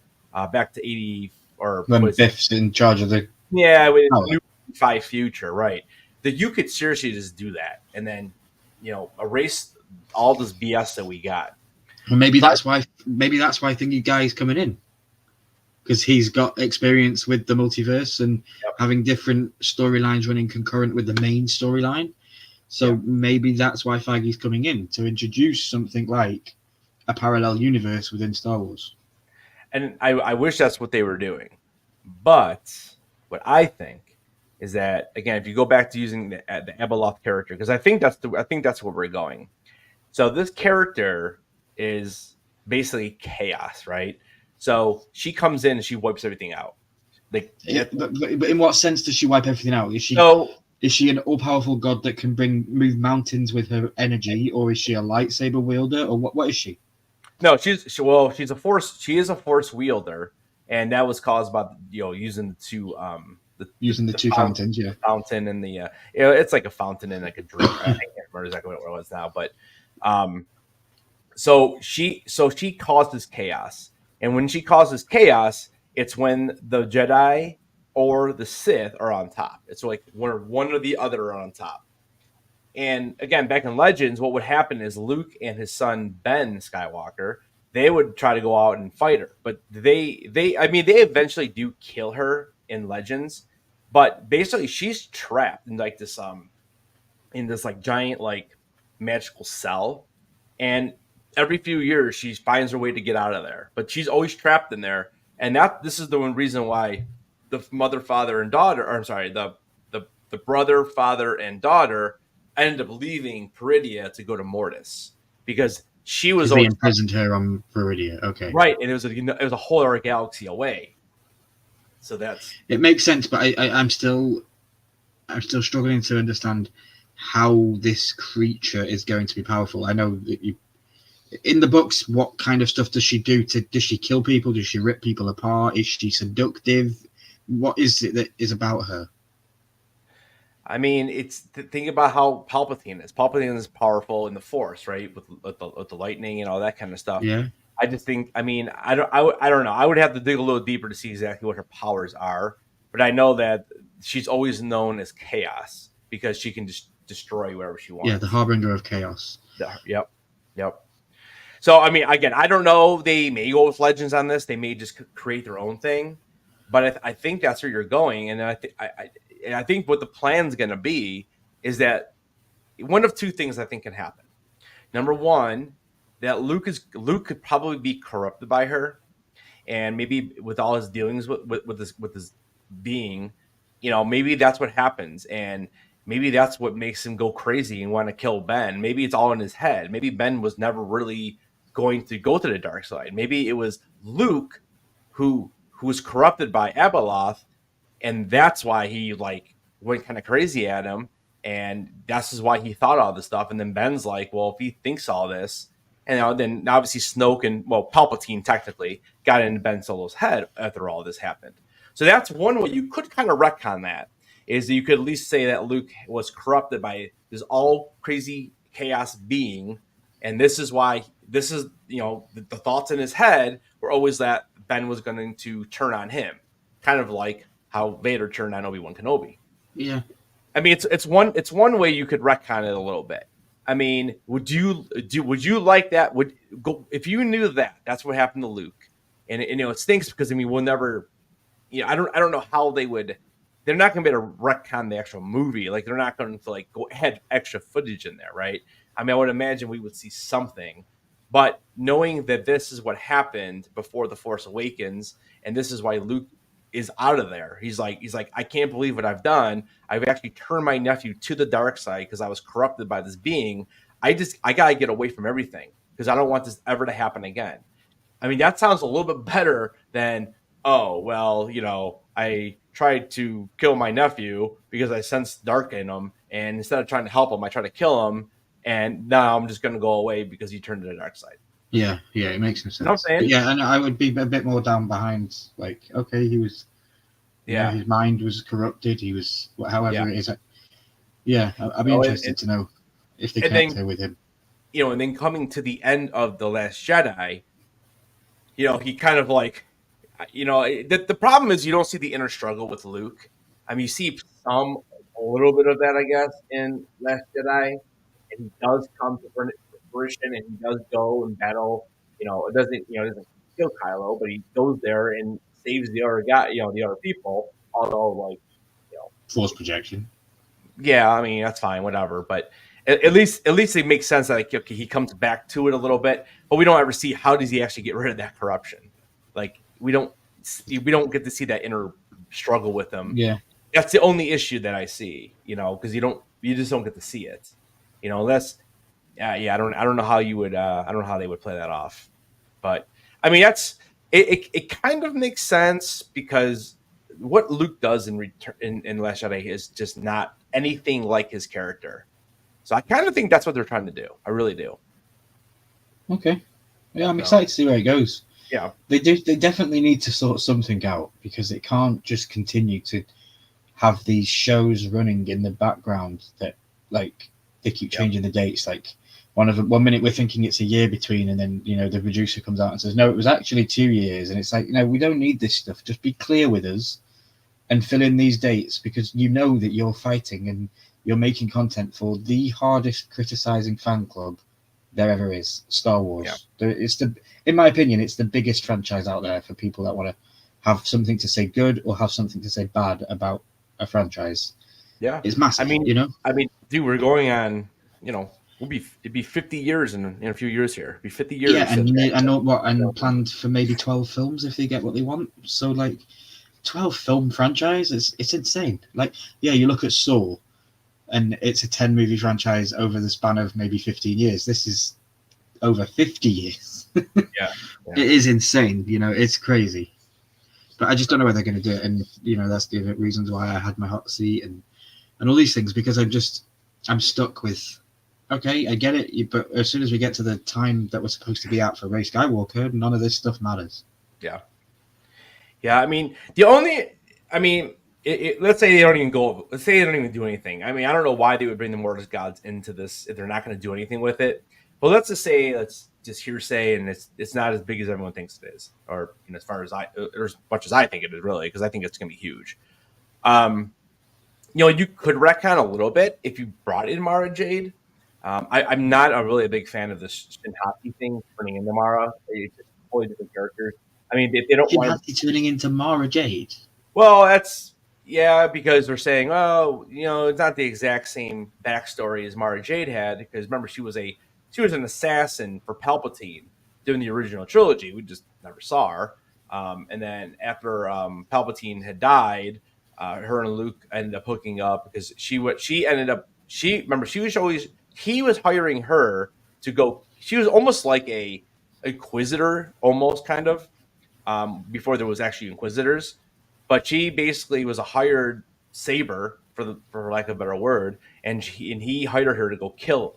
back to 80 or what When is it? Biff's in charge of the Yeah, with power. new 5 future, right? That you could seriously just do that and then erase all this BS that we got. Well, maybe Try, that's why. Maybe that's why Thingy Guy's coming in because he's got experience with the multiverse and yep, having different storylines running concurrent with the main storyline. So yep. maybe that's why Feige's coming in to introduce something like a parallel universe within Star Wars. And I wish that's what they were doing. But what I think is that again, if you go back to using the Abeloth character, because I think that's where we're going. So this character is basically chaos, right? So she comes in and she wipes everything out. Like Yeah, but in what sense does she wipe everything out? so Is she an all-powerful god that can move mountains with her energy, or is she a lightsaber wielder, or what is she? no, she's a force. She is a force wielder, and that was caused by using the two Using the two fountains, yeah. fountain and the it's like a fountain and like a drink. I can't remember exactly what it was now, but um, so she causes chaos, and when she causes chaos, it's when the Jedi or the Sith are on top. It's like one or the other are on top. And again, back in Legends, what would happen is Luke and his son Ben Skywalker, they would try to go out and fight her, but I mean, they eventually do kill her in Legends, but basically she's trapped in this like giant like magical cell, and every few years she finds her way to get out of there, but she's always trapped in there, and this is the one reason why the mother, father, and daughter, or I'm sorry, the brother, father, and daughter ended up leaving Peridia to go to Mortis because she was Because they always imprisoned her on Viridia. Okay, right, and it was a whole other galaxy away. So that's it makes sense, but I'm still struggling to understand how this creature is going to be powerful. I know that in the books, what kind of stuff does she do? Does she kill people? Does she rip people apart? Is she seductive? What is it that is about her? I mean, think about how Palpatine is. Palpatine is powerful in the Force, right, with the lightning and all that kind of stuff. Yeah. I just think, I mean, I don't know. I would have to dig a little deeper to see exactly what her powers are, but I know that she's always known as chaos because she can just destroy wherever she wants. Yeah, the harbinger of chaos. Yep. So I mean, again, I don't know. They may go with Legends on this. They may just create their own thing, but I think that's where you're going. And I think what the plan's going to be is that one of two things I think can happen. Number one, that Luke could probably be corrupted by her, and maybe with all his dealings with his being, maybe that's what happens, and maybe that's what makes him go crazy and want to kill Ben. Maybe it's all in his head. Maybe Ben was never really going to go to the dark side. Maybe it was Luke who was corrupted by Abeloth, and that's why he went kind of crazy at him, and that's just why he thought all this stuff. And then Ben's like, well, if he thinks all this, and then obviously Snoke and Palpatine technically got into Ben Solo's head after all this happened. So that's one way you could kind of retcon that, is that you could at least say that Luke was corrupted by this all crazy chaos being, and this is why the thoughts in his head were always that Ben was going to turn on him, kind of like how Vader turned on Obi-Wan Kenobi. Yeah, I mean it's one way you could retcon it a little bit. I mean, would you like that? If you knew that that's what happened to Luke, and it stinks because we'll never, I don't know how they would. They're not going to be able to retcon the actual movie. Like, they're not going to go add extra footage in there, right? I mean, I would imagine we would see something, but knowing that this is what happened before The Force Awakens, and this is why Luke is out of there. He's like, I can't believe what I've done. I've actually turned my nephew to the dark side because I was corrupted by this being. I got to get away from everything because I don't want this ever to happen again. I mean, that sounds a little bit better than, oh, well, I tried to kill my nephew because I sensed dark in him, and instead of trying to help him, I tried to kill him, and now I'm just going to go away because he turned to the dark side. Yeah, it makes some sense. You know what I'm saying? But yeah, and I would be a bit more down behind, okay, he was, his mind was corrupted, he was, however it is. Yeah, I'd be interested to know if they kept her with him. And then coming to the end of The Last Jedi, he kind of the problem is you don't see the inner struggle with Luke. I mean, you see a little bit of that, I guess, in Last Jedi, and he does come to fruition, and he does go and battle. It doesn't kill Kylo, but he goes there and saves the other guy, the other people. Although, Force projection. Yeah, I mean, that's fine, whatever. But at least it makes sense that okay, he comes back to it a little bit, but we don't ever see how does he actually get rid of that corruption. We don't get to see that inner struggle with him. Yeah, that's the only issue that I see. Because you just don't get to see it. Unless, I don't know how you would. I don't know how they would play that off. But I mean, it kind of makes sense because what Luke does in Last Jedi is just not anything like his character. So I kind of think that's what they're trying to do. I really do. Okay. Yeah, I'm excited to see where it goes. Yeah, they definitely need to sort something out because it can't just continue to have these shows running in the background that they keep changing the dates. One minute we're thinking it's a year between, and then the producer comes out and says no, it was actually 2 years, and it's we don't need this stuff. Just be clear with us and fill in these dates because that you're fighting and you're making content for the hardest criticizing fan club there ever is, Star Wars. Yeah. In my opinion, it's the biggest franchise out there for people that want to have something to say good or have something to say bad about a franchise. Yeah, it's massive. I mean, dude, we're going on. It'd be 50 years in a few years here. It'd be 50 years. Yeah, and planned for maybe 12 films if they get what they want. So 12 film franchise, it's insane. You look at Saw, and it's a 10 movie franchise over the span of maybe 15 years. This is over 50 years. Yeah. It is insane. It's crazy. But I just don't know where they're going to do it. And, that's the reasons why I had my hot seat and all these things, because I'm stuck with, okay, I get it. But as soon as we get to the time that we're supposed to be out for Rey Skywalker, none of this stuff matters. Yeah. Yeah. I mean, let's say they don't even go. Let's say they don't even do anything. I mean, I don't know why they would bring the Mortis gods into this if they're not going to do anything with it. But let's just say that's just hearsay, and it's not as big as everyone thinks it is, or as much as I think it is, really, because I think it's going to be huge. you could retcon a little bit if you brought in Mara Jade. I'm not really a big fan of this Shinhati thing turning into Mara. It's just totally different characters. I mean, if they don't want Shinhati turning into Mara Jade. well, because they're saying, oh, it's not the exact same backstory as Mara Jade had, because remember she was an assassin for Palpatine during the original trilogy. We just never saw her. And then after Palpatine had died, her and Luke ended up hooking up because he was hiring her to go. She was almost like a inquisitor, almost kind of, before there was actually inquisitors, but she basically was a hired saber, for lack of a better word, and he hired her to go kill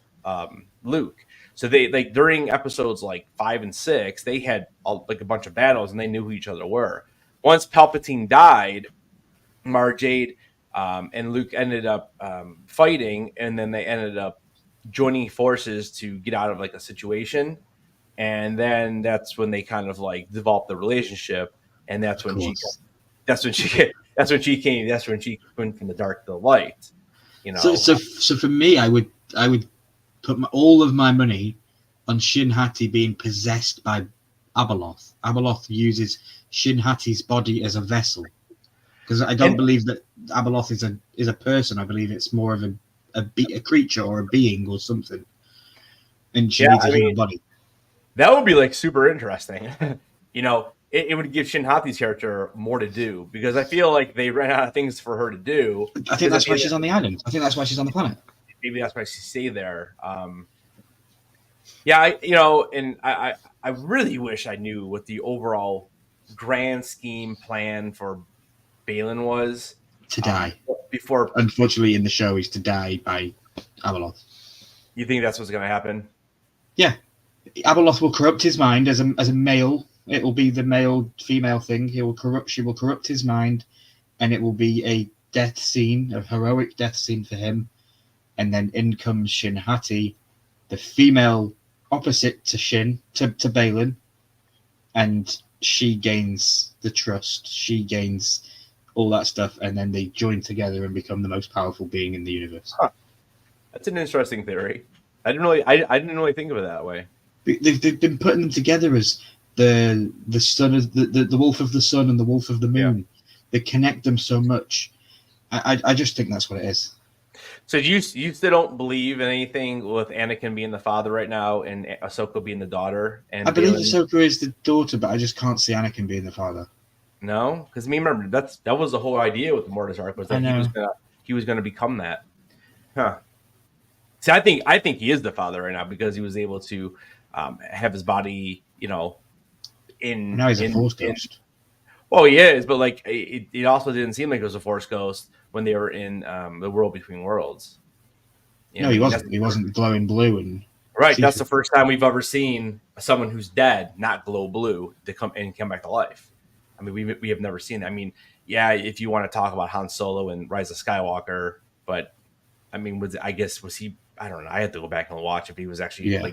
Luke. So they, like, during episodes like 5 and 6, they had like a bunch of battles and they knew who each other were. Once Palpatine died, Mara Jade and Luke ended up fighting, and then they ended up joining forces to get out of like a situation. And then that's when they kind of like developed the relationship, and that's when she went from the dark to the light. So for me, I would put all of my money on Shinhati being possessed by Abeloth. Abeloth uses Shinhati's body as a vessel, because I don't believe that Abeloth is a person. I believe it's more of a creature or a being or something, and she needs a human body. That would be like super interesting. It would give Shinhati's character more to do, because I feel like they ran out of things for her to do. I think that's why she's on the island. I think that's why she's on the planet. Maybe that's why she stayed there. I really wish I knew what the overall grand scheme plan for Balin was. To die. Before, unfortunately, in the show, he's to die by Abeloth. You think that's what's going to happen? Yeah. Abeloth will corrupt his mind as a male. It will be the male-female thing. She will corrupt his mind, and it will be a death scene, a heroic death scene for him. And then in comes Shinhati, the female opposite to Balin, and she gains the trust. She gains all that stuff, and then they join together and become the most powerful being in the universe. Huh. That's an interesting theory. I didn't really think of it that way. They've been putting them together as the son of the wolf of the sun and the wolf of the moon. Yeah. They connect them so much. I just think that's what it is. So you still don't believe in anything with Anakin being the father right now and Ahsoka being the daughter? And I believe Ahsoka is the daughter, but I just can't see Anakin being the father. No, because remember that was the whole idea with the Mortis arc, was that he was gonna become that. Huh. See, I think he is the father right now, because he was able to have his body, now he's a Force ghost. Well, he is, but like it also didn't seem like it was a Force ghost when they were in the World Between Worlds. No, he wasn't. He wasn't glowing blue and right. That's the first time we've ever seen someone who's dead not glow blue to come back to life. I mean, we have never seen that. I mean, yeah, if you want to talk about Han Solo and Rise of Skywalker, but I mean, was he? I don't know. I had to go back and watch if he was actually. Yeah,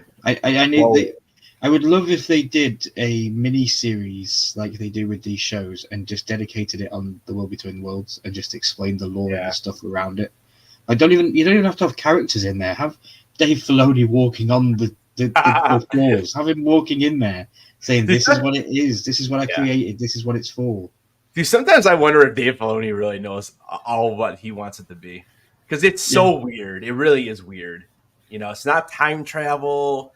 I would love if they did a mini series like they do with these shows and just dedicated it on the World Between Worlds and just explained the lore and the stuff around it. You don't even have to have characters in there. Have Dave Filoni walking on the floors. Have him walking in there saying, "This is what it is. This is what I created. This is what it's for." Dude, sometimes I wonder if Dave Filoni really knows all what he wants it to be, because it's so weird. It really is weird. It's not time travel,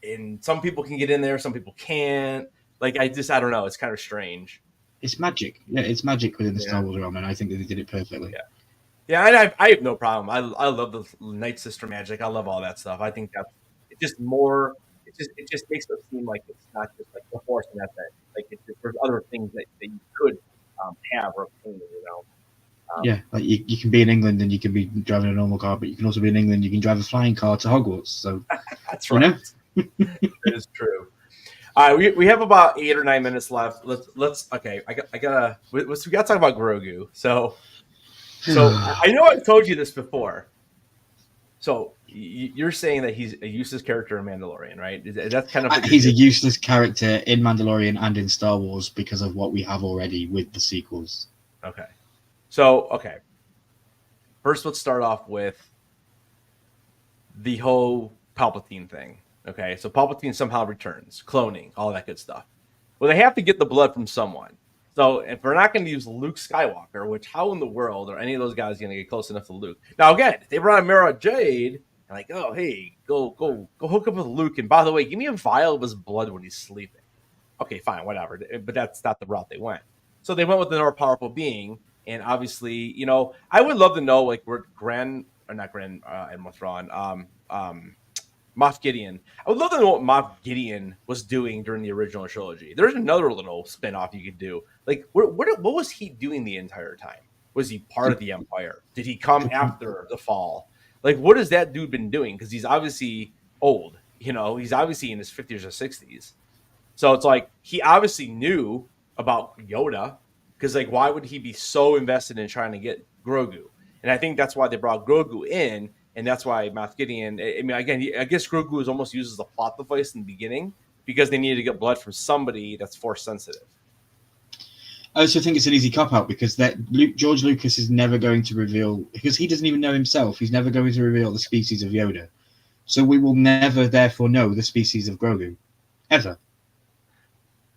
and some people can get in there, some people can't. Like, I don't know. It's kind of strange. It's magic. Yeah, it's magic within the Star Wars realm, and I think that they did it perfectly. Yeah, I have no problem. I love the Night Sister magic. I love all that stuff. I think that's just more. It just makes it seem like it's not just like the Force and that's it. Like, there's other things that you could have or obtain. Like you can be in England and you can be driving a normal car, but you can also be in England. You can drive a flying car to Hogwarts. So that's right. That is true. All right, we have about 8 or 9 minutes left. Let's okay. We gotta talk about Grogu. So I know I've told you this before. So you're saying that he's a useless character in Mandalorian, right? That's kind of he's a useless character in Mandalorian and in Star Wars because of what we have already with the sequels. Okay. So First, let's start off with the whole Palpatine thing. Okay, so Palpatine somehow returns, cloning, all that good stuff. Well, they have to get the blood from someone. So if we're not going to use Luke Skywalker, which how in the world are any of those guys going to get close enough to Luke? Now, again, if they brought Mara Jade, and like, oh, hey, go hook up with Luke, and by the way, give me a vial of his blood when he's sleeping. Okay, fine, whatever. But that's not the route they went. So they went with the more powerful being, and obviously, you know, I would love to know like where Admiral Thrawn, Moff Gideon. I would love to know what Moff Gideon was doing during the original trilogy. There's another little spinoff you could do. Like, what was he doing the entire time? Was he part of the Empire? Did he come after the fall? Like, what has that dude been doing? Because he's obviously old. You know, he's obviously in his 50s or 60s. So it's like he obviously knew about Yoda. Because, like, why would he be so invested in trying to get Grogu? And I think that's why they brought Grogu in. And that's why Moff Gideon, I mean, again, I guess Grogu was almost used as a plot device in the beginning because they needed to get blood from somebody that's force sensitive. I also think it's an easy cop-out because George Lucas is never going to reveal, because he doesn't even know himself, he's never going to reveal the species of Yoda. So we will never, therefore, know the species of Grogu. Ever.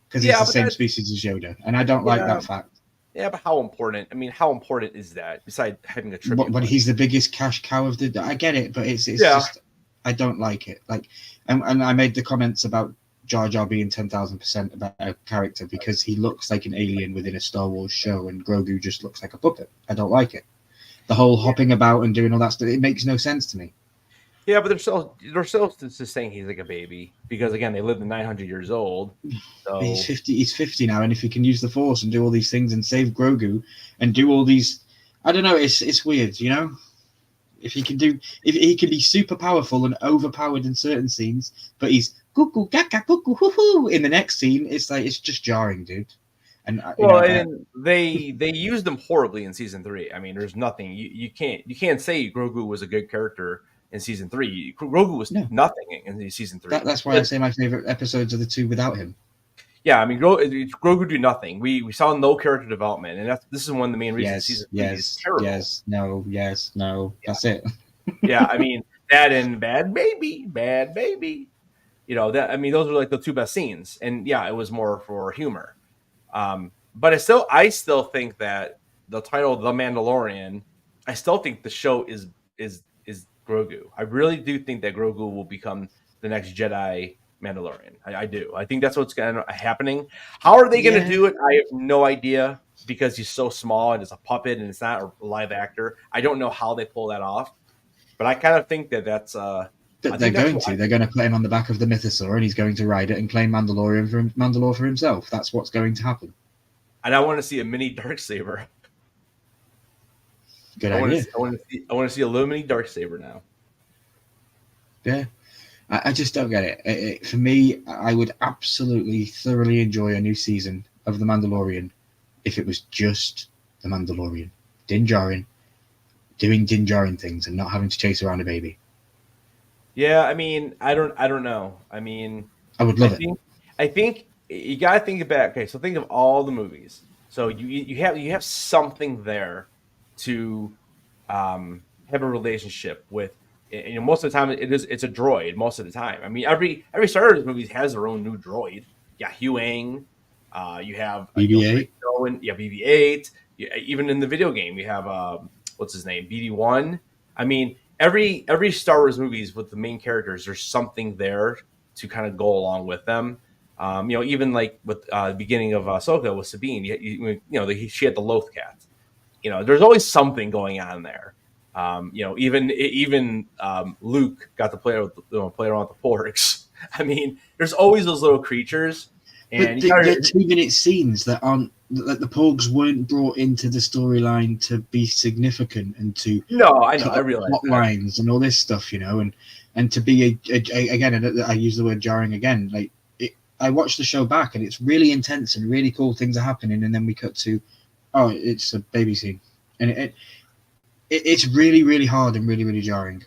Because it's the same species as Yoda. And I don't like that fact. Yeah, but how important? I mean, how important is that besides having a tribute? But he's the biggest cash cow of the. I get it, but it's just I don't like it. Like, and I made the comments about Jar Jar being 10,000% about a character because he looks like an alien within a Star Wars show, and Grogu just looks like a puppet. I don't like it. The whole hopping about and doing all that stuff, it makes no sense to me. Yeah, but they're still just saying he's like a baby because again they lived to 900 years old. So. He's 50. He's 50 now, and if he can use the Force and do all these things and save Grogu and do all these, I don't know. It's weird, you know. If he can be super powerful and overpowered in certain scenes, but he's cuckoo gaga cuckoo hoo hoo in the next scene, it's just jarring, dude. And they used him horribly in season 3. I mean, there's nothing you can't say Grogu was a good character. In season 3, Grogu was nothing in season 3. That's why I say my favorite episodes are the 2 without him. Yeah, I mean, Grogu do nothing. We saw no character development, and this is one of the main reasons season 3 is terrible. Yes, no. Yeah. That's it. Yeah, I mean that and Bad Baby. You know that. I mean, those are like the 2 best scenes, and yeah, it was more for humor. But I still think that the title The Mandalorian. I still think the show is Grogu. I really do think that Grogu will become the next Jedi Mandalorian. I do. I think that's what's going to happening. How are they going to do it? I have no idea because he's so small and it's a puppet and it's not a live actor. I don't know how they pull that off, but I kind of think that's. They're going to put him on the back of the mythosaur and he's going to ride it and claim Mandalore for himself. That's what's going to happen. And I want to see a mini Darksaber. Good idea. I want to see a little mini Darksaber now. Yeah, I just don't get it. For me, I would absolutely thoroughly enjoy a new season of The Mandalorian if it was just The Mandalorian, Din Djarin, doing Din Djarin things and not having to chase around a baby. Yeah, I mean, I don't know. I mean, I would love it. I think you got to think about. Okay, so think of all the movies. So you have something there to have a relationship with. You know, most of the time it's a droid. Most of the time, I mean, every Star Wars movie has their own new droid. Yeah, Huyang. You have BB-8. BB-8. Even in the video game, you have what's his name, BD-1. I mean, every Star Wars movies with the main characters, there's something there to kind of go along with them. You know, even like with the beginning of Ahsoka with Sabine, she had the Loth cat. You know, there's always something going on there. You know, even Luke got to play around with the porks. I mean, there's always those little creatures. And but they're 2-minute scenes that the porgs weren't brought into the storyline to be significant and to I realize plot lines and all this stuff, you know, and to be again, I use the word jarring again. Like I watched the show back and it's really intense and really cool things are happening, and then we cut to, it's a baby scene, and it's really, really hard and really, really jarring.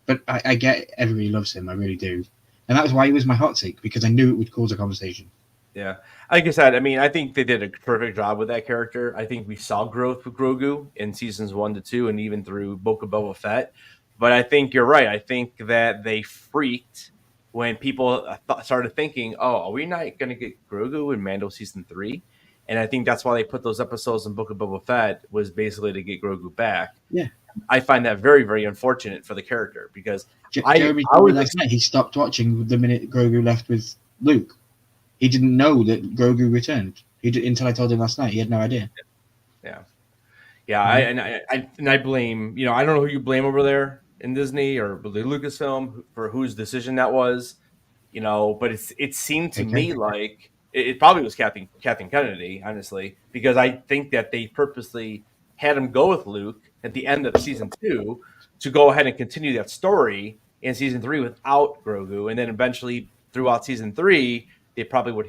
But I get everybody loves him, I really do, and that was why he was my hot take because I knew it would cause a conversation. Yeah. Like I said, I mean, I think they did a perfect job with that character. I think we saw growth with Grogu in seasons 1 to 2 and even through Book of Boba Fett. But I think you're right. I think that they freaked when people started thinking, oh, are we not going to get Grogu in Mando season 3? And I think that's why they put those episodes in Book of Boba Fett was basically to get Grogu back. Yeah. I find that very, very unfortunate for the character because Jeremy I told me was last night he stopped watching the minute Grogu left with Luke. He didn't know that Grogu returned. Until I told him last night. He had no idea. Yeah. Yeah, I blame, I don't know who you blame over there in Disney or the Lucasfilm for whose decision that was, but it seemed to me like it probably was Kathleen Kennedy, honestly, because I think that they purposely had him go with Luke at the end of season 2 to go ahead and continue that story in season 3 without Grogu, and then eventually throughout season 3 they probably would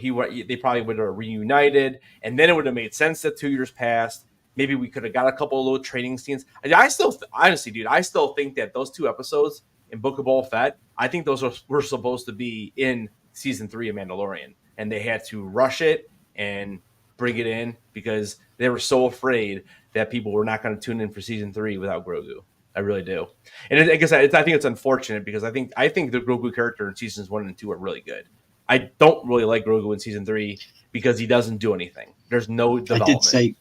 have reunited, and then it would have made sense that 2 years passed. Maybe we could have got a couple of little training scenes. I still, honestly, dude, I still think that those 2 episodes in Book of Boba Fett, I think those were supposed to be in season 3 of Mandalorian, and they had to rush it and bring it in because they were so afraid that people were not going to tune in for season 3 without Grogu. I really do, and I guess I think it's unfortunate because I think the Grogu character in seasons 1 and 2 are really good. I don't really like Grogu in season 3 because he doesn't do anything. There's no development. I did say,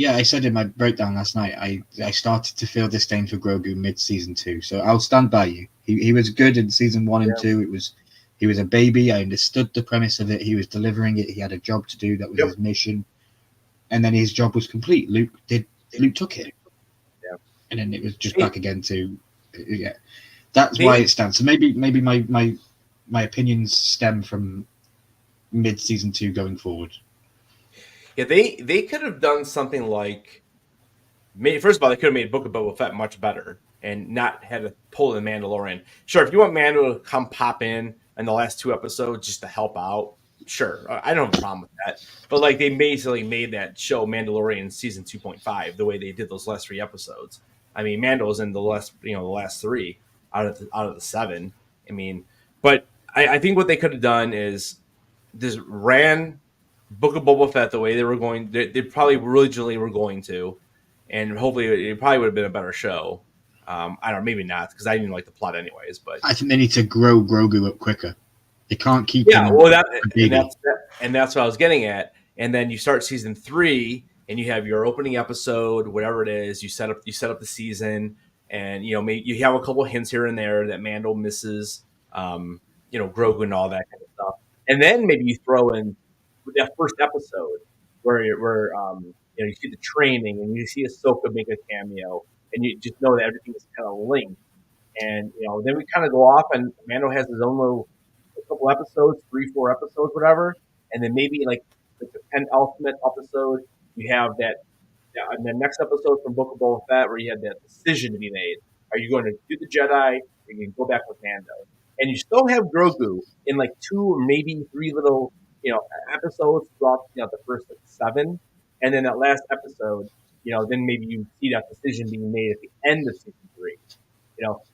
I said in my breakdown last night, I started to feel disdain for Grogu mid-season 2. So I'll stand by you. He was good in season 1 and 2. He was a baby. I understood the premise of it. He was delivering it. He had a job to do. That was his mission. And then his job was complete. Luke took it. Yeah. And then it was just back again to, yeah. That's why it stands. So maybe my opinions stem from mid-season 2 going forward. Yeah, they could have done something like, first of all, they could have made Book of Boba Fett much better and not had to pull the Mandalorian. Sure, if you want Mando to come pop in the last 2 episodes just to help out, sure, I don't have a problem with that. But like they basically made that show Mandalorian season 2.5 the way they did those last 3 episodes. I mean, Mando's in the last 3 out of the 7. I mean, but I think what they could have done is just ran Book of Boba Fett the way they were going. They probably originally were going to, and hopefully it probably would have been a better show. I don't know, maybe not because I didn't like the plot anyways. But I think they need to grow Grogu up quicker. They can't keep him. Well, that's what I was getting at. And then you start season 3, and you have your opening episode, whatever it is. You set up the season, and maybe you have a couple hints here and there that Mando misses, Grogu and all that kind of stuff. And then maybe you throw in that first episode where you see the training and you see Ahsoka make a cameo, and you just know that everything is kind of linked. And then we kind of go off, and Mando has his own little couple episodes, 3-4 episodes, whatever. And then maybe like the penultimate episode, you have that. And the next episode from Book of Boba Fett, where you have that decision to be made: are you going to do the Jedi, or are you going to go back with Mando? And you still have Grogu in like 2 or maybe 3 little episodes throughout the first 7, and then that last episode, then maybe you see that decision being made at the end of season 3.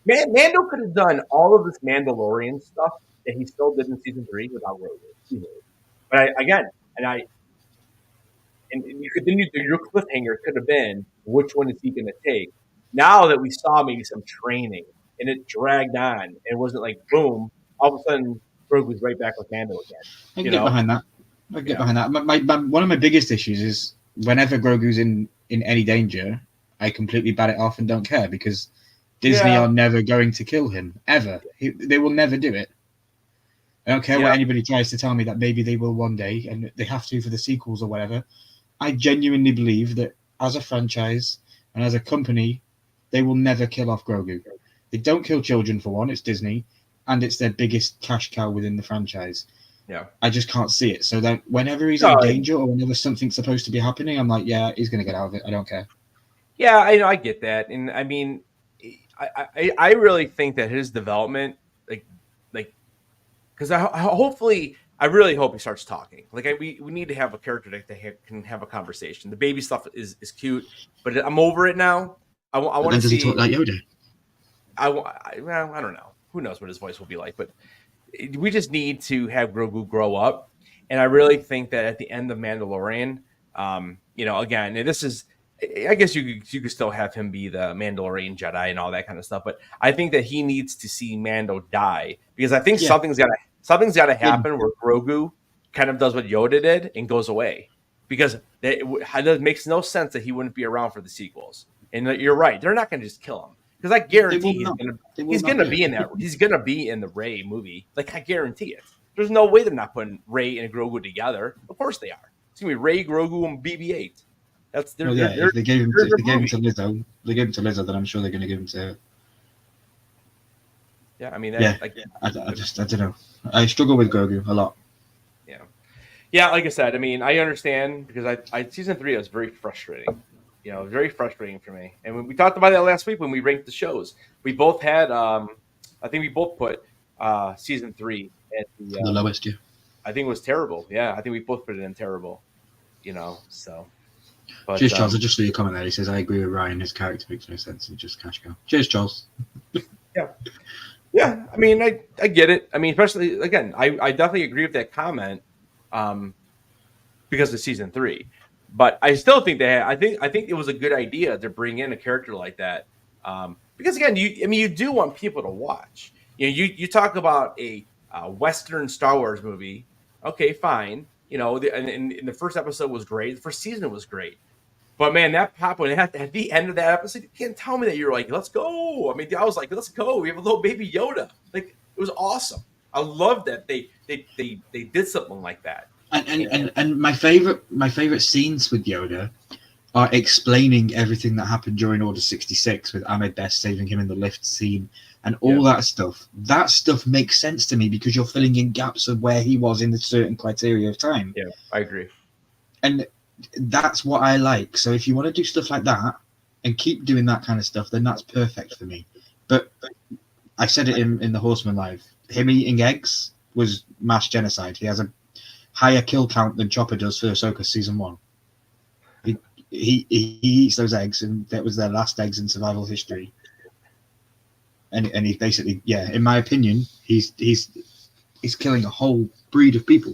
Mando could have done all of this Mandalorian stuff that he still did in season 3 without Grogu. But you could then your cliffhanger could have been which one is he going to take. Now that we saw maybe some training and it dragged on, it wasn't like boom, all of a sudden Grogu's right back with Mando again. I can get behind that. Behind that. One of my biggest issues is whenever Grogu's in any danger, I completely bat it off and don't care because Disney are never going to kill him ever. They will never do it. I don't care what anybody tries to tell me that maybe they will one day and they have to for the sequels or whatever. I genuinely believe that as a franchise and as a company, they will never kill off Grogu. They don't kill children for one. It's Disney. And it's their biggest cash cow within the franchise. Yeah, I just can't see it. So that whenever he's in danger or whenever something's supposed to be happening, I'm like, yeah, he's going to get out of it. I don't care. Yeah, I get that, and I mean, I really think that his development, like, because hopefully, I really hope he starts talking. Like, we need to have a character that can have a conversation. The baby stuff is cute, but I'm over it now. I want to see. Does he talk like Yoda? I don't know. Who knows what his voice will be like, but we just need to have Grogu grow up. And I really think that at the end of Mandalorian, again, and this is, I guess you could still have him be the Mandalorian Jedi and all that kind of stuff, but I think that he needs to see Mando die because I think Yeah. something's got to happen where Grogu kind of does what Yoda did and goes away because it makes no sense that he wouldn't be around for the sequels. And you're right, they're not going to just kill him because I guarantee he's going to be in that. He's going to be in the Rey movie. Like I guarantee it. There's no way they're not putting Rey and Grogu together. Of course they are. It's gonna be Rey, Grogu, and BB-8. That's their. If they gave him to Lizzo, then I'm sure they're going to give him to. Yeah, I mean, I don't know. I struggle with Grogu a lot. Yeah. Like I said, I mean, I understand because I season 3 was very frustrating. Very frustrating for me. And when we talked about that last week when we ranked the shows, we both had. I think we both put season 3 at the lowest. Yeah. I think it was terrible. Yeah, I think we both put it in terrible. So. But, cheers, Charles. I just saw your comment there. He says, I agree with Ryan. His character makes no sense. It's just cash cow. Cheers, Charles. Yeah. I mean, I get it. I mean, especially, again, I definitely agree with that comment because of season 3. But I still think I think it was a good idea to bring in a character like that because, again, you do want people to watch. You talk about a Western Star Wars movie. Okay, fine. And the first episode was great. The first season was great. But man, that pop when at the end of that episode, you can't tell me that you're like, let's go. I mean, I was like, let's go. We have a little baby Yoda. Like it was awesome. I love that they did something like that. And my favorite scenes with Yoda are explaining everything that happened during Order 66 with Ahmed Best saving him in the lift scene and all that stuff. That stuff makes sense to me because you're filling in gaps of where he was in a certain criteria of time. Yeah, I agree. And that's what I like. So if you want to do stuff like that and keep doing that kind of stuff, then that's perfect for me. But I said it in the Horseman Live. Him eating eggs was mass genocide. He has a higher kill count than Chopper does for Ahsoka season 1. He eats those eggs, and that was their last eggs in survival history. And he basically, in my opinion, he's killing a whole breed of people.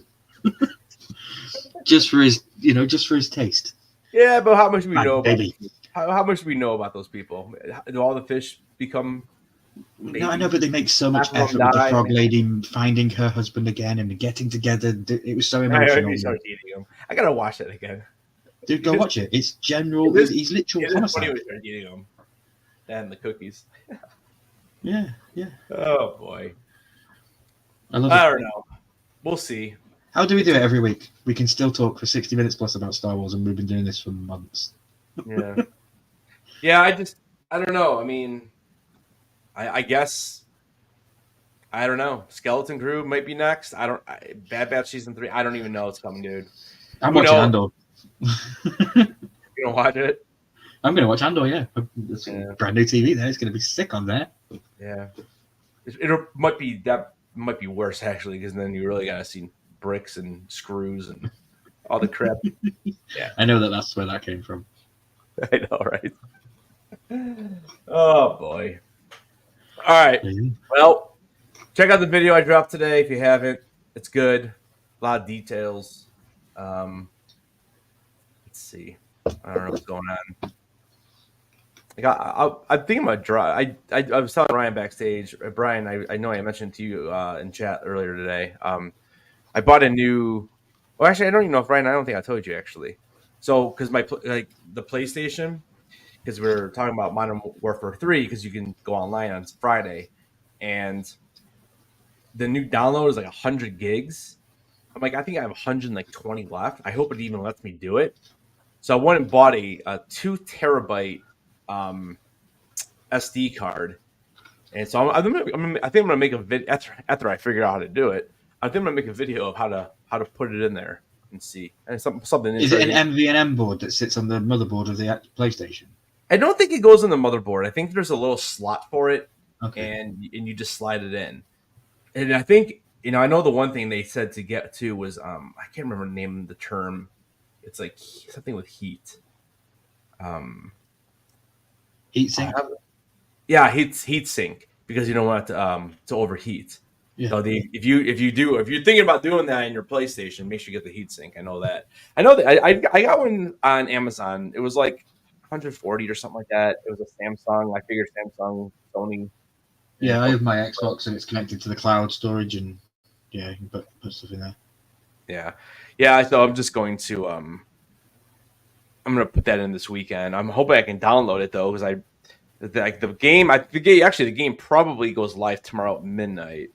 just for his taste. Yeah, but how much do we know about how much do we know about those people? Do all the fish become No, I know, but they make so much effort with the frog lady finding her husband again and getting together. It was so emotional. I gotta watch that again. Dude, go watch it. It's general. He's literal homicide. Eating them and the cookies. Yeah. Oh boy. I don't know. We'll see. How do we do it every week? We can still talk for 60 minutes plus about Star Wars, and we've been doing this for months. Yeah. I don't know. I mean, I guess I don't know. Skeleton Crew might be next. Bad Batch season 3. I don't even know what's coming, dude. I'm watching Andor. You gonna watch it? I'm gonna watch Andor. Yeah, it's brand new TV there. It's gonna be sick on there. Yeah, it might be worse actually because then you really gotta see bricks and screws and all the crap. Yeah, I know that's where that came from. I know, right? Oh boy. All right. Well, check out the video I dropped today if you haven't. It's good. A lot of details. Let's see. I don't know what's going on. I think I'm gonna draw. I was telling Ryan backstage. Brian, I know I mentioned to you in chat earlier today. I bought a new. Well, actually, I don't even know if Ryan. I don't think I told you actually. So, because the PlayStation, because we're talking about Modern Warfare 3, because you can go online on Friday, and the new download is like 100 gigs. I'm like, I think I have 120 left. I hope it even lets me do it. So I went and bought a 2 terabyte SD card, and so I think I'm gonna make a video after I figure out how to do it. I think I'm gonna make a video of how to put it in there and see. And something. Is it an MVNM board that sits on the motherboard of the PlayStation? I don't think it goes on the motherboard. I think there's a little slot for it, and you just slide it in. And I think I know the one thing they said to get to was I can't remember the name of the term. It's like something with heat. Heat sink. Yeah, heat sink because you don't want it to overheat. Yeah. So if you're thinking about doing that in your PlayStation, make sure you get the heatsink. I know that. I got one on Amazon. It was like 140 or something like that. It was a Samsung. I figured Samsung, Sony. Yeah, I have my Xbox and it's connected to the cloud storage, and yeah, you can put stuff in there. Yeah. So I'm just going to I'm gonna put that in this weekend. I'm hoping I can download it though, because the game probably goes live tomorrow at midnight,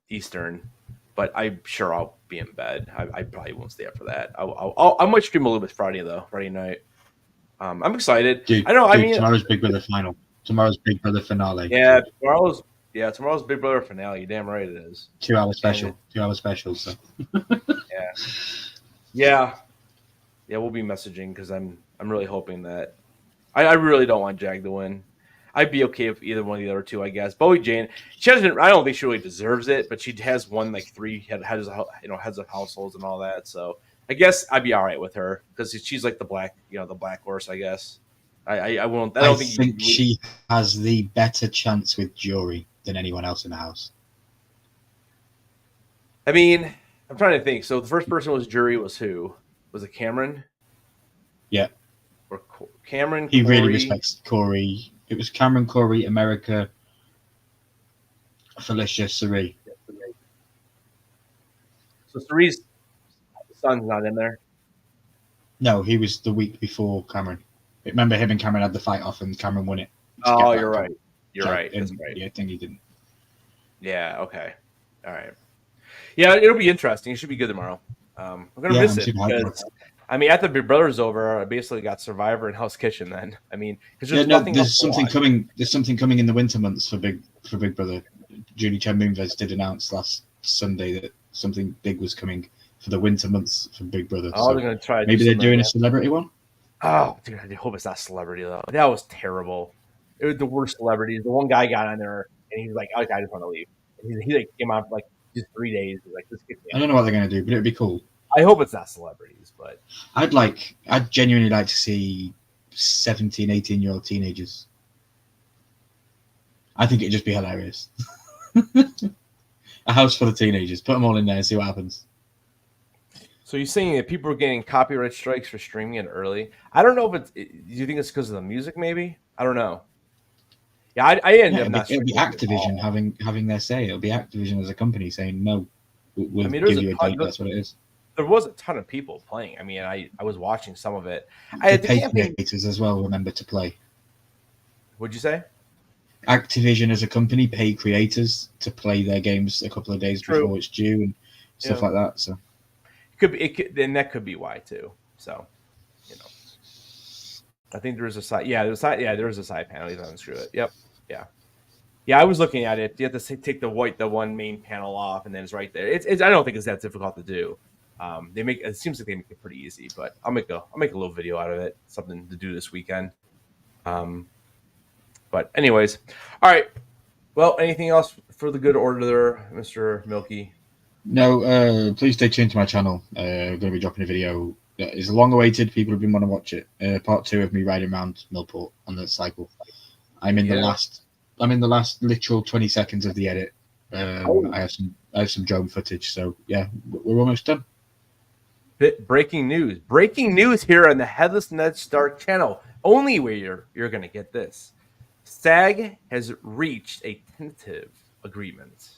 Eastern. But I'm sure I'll be in bed. I probably won't stay up for that. I might stream a little bit Friday though, Friday night. I'm excited. Dude, I know. I mean, tomorrow's Big Brother final. Tomorrow's Big Brother finale. yeah, Dude. tomorrow's Big Brother finale. You're damn right it is. 2 hour special. 2 hour special. So yeah. We'll be messaging because I'm really hoping that I really don't want Jag to win. I'd be okay with either one of the other two, I guess. Bowie Jane, she hasn't. I don't think she really deserves it, but she has won like 3 heads of households and all that. So I guess I'd be all right with her because she's like the black horse, I guess. I won't. I don't think she has the better chance with jury than anyone else in the house. I mean, I'm trying to think. So the first person was jury was who? Was it Cameron? Yeah. Or Cameron? He really respects Corey. It was Cameron, Corey, America, Felicia, Suri. So Suri's son's not in there? No, he was the week before Cameron. Remember him and Cameron had the fight off and Cameron won it. Oh, you're right. You're right. And, That's right. Yeah, I think he didn't. Yeah, okay. All right. Yeah, it'll be interesting. It should be good tomorrow. I'm going to miss it because, I mean, after Big Brother's over, I basically got Survivor and Hell's Kitchen then. I mean, because there's something coming. There's something coming in the winter months for Big Brother. Julie Chen Moonves did announce last Sunday that something big was coming for the winter months for Big Brother. Oh, so they're going to try. Maybe they're doing a celebrity one. Oh, dude, I hope it's not celebrity though. That was terrible. It was the worst celebrities. The one guy got on there and he was like, "Oh, I just want to leave." And he like came out for like just 3 days. He's like, "This gets me." I don't know what they're going to do, but it'd be cool. I hope it's not celebrities, but I'd genuinely like to see 17, 18-year-old teenagers. I think it'd just be hilarious. A house full of teenagers. Put them all in there and see what happens. So you're saying that people are getting copyright strikes for streaming it early? I don't know if it's. Do you think it's because of the music? Maybe I don't know. Yeah, I ended up not. It'll be Activision having their say. It'll be Activision as a company saying no. We'll give you a date. That's what it is. There was a ton of people playing. I mean, I was watching some of it. They pay creators as well. Remember to play. What'd you say? Activision as a company pay creators to play their games a couple of days before it's due and stuff like that. So and that could be why too. So, I think there is a side. Yeah, there is a side panel. He's unscrew it. Yep. Yeah. I was looking at it. You have to take the one main panel off, and then it's right there. It's I don't think it's that difficult to do. It seems like they make it pretty easy, but I'll make a little video out of it. Something to do this weekend. But anyways, all right. Well, anything else for the good order there, Mr. Milky? No, please stay tuned to my channel. I'm going to be dropping a video that is long awaited. People have been wanting to watch it. Part 2 of me riding around Millport on the cycle. I'm in the last literal 20 seconds of the edit. I have some drone footage, so yeah, we're almost done. Breaking news here on the Headless Ned Stark channel. Only where you're going to get this. SAG has reached a tentative agreement.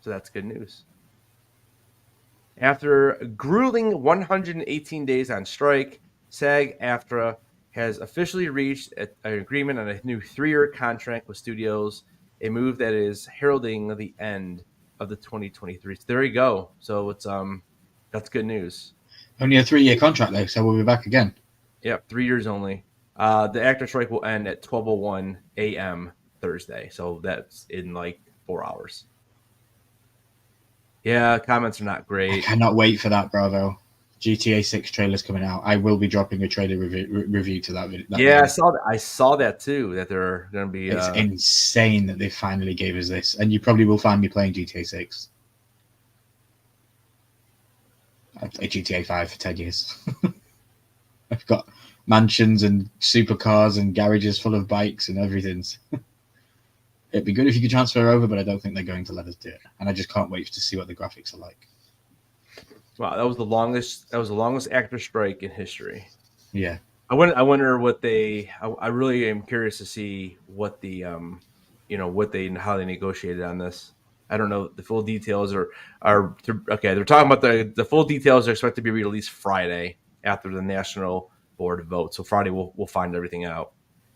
So that's good news. After a grueling 118 days on strike, SAG-AFTRA has officially reached an agreement on a new 3-year contract with studios, a move that is heralding the end of the 2023. So there you go. So it's that's good news. Only a 3-year contract though, so we'll be back again. Yep, 3 years only. The actor strike will end at 12:01 a.m. Thursday, so that's in like 4 hours. Yeah, comments are not great. I cannot wait for that, Bravo. GTA 6 trailer's coming out. I will be dropping a trailer review to that video. Yeah, I saw that too, that they're going to be... It's insane that they finally gave us this, and you probably will find me playing GTA 6. I've played GTA 5 for 10 years. I've got mansions and supercars and garages full of bikes and everything. It'd be good if you could transfer over, but I don't think they're going to let us do it. And I just can't wait to see what the graphics are like. Wow, that was the longest. That was the longest actor strike in history. Yeah. I wonder what they. I really am curious to see what the how they negotiated on this. I don't know the full details are okay. They're talking about the full details are expected to be released Friday after the national board vote. So Friday we'll find everything out.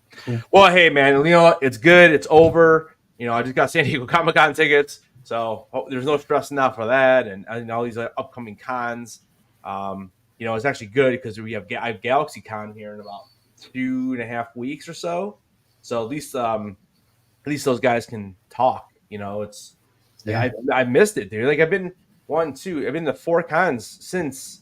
Cool. Well, hey man, it's good. It's over. I just got San Diego Comic-Con tickets, so there's no stress now for that, and all these upcoming cons. It's actually good because I have Galaxy Con here in about 2.5 weeks or so. So at least those guys can talk. I missed it, dude. Like I've been to 4 cons since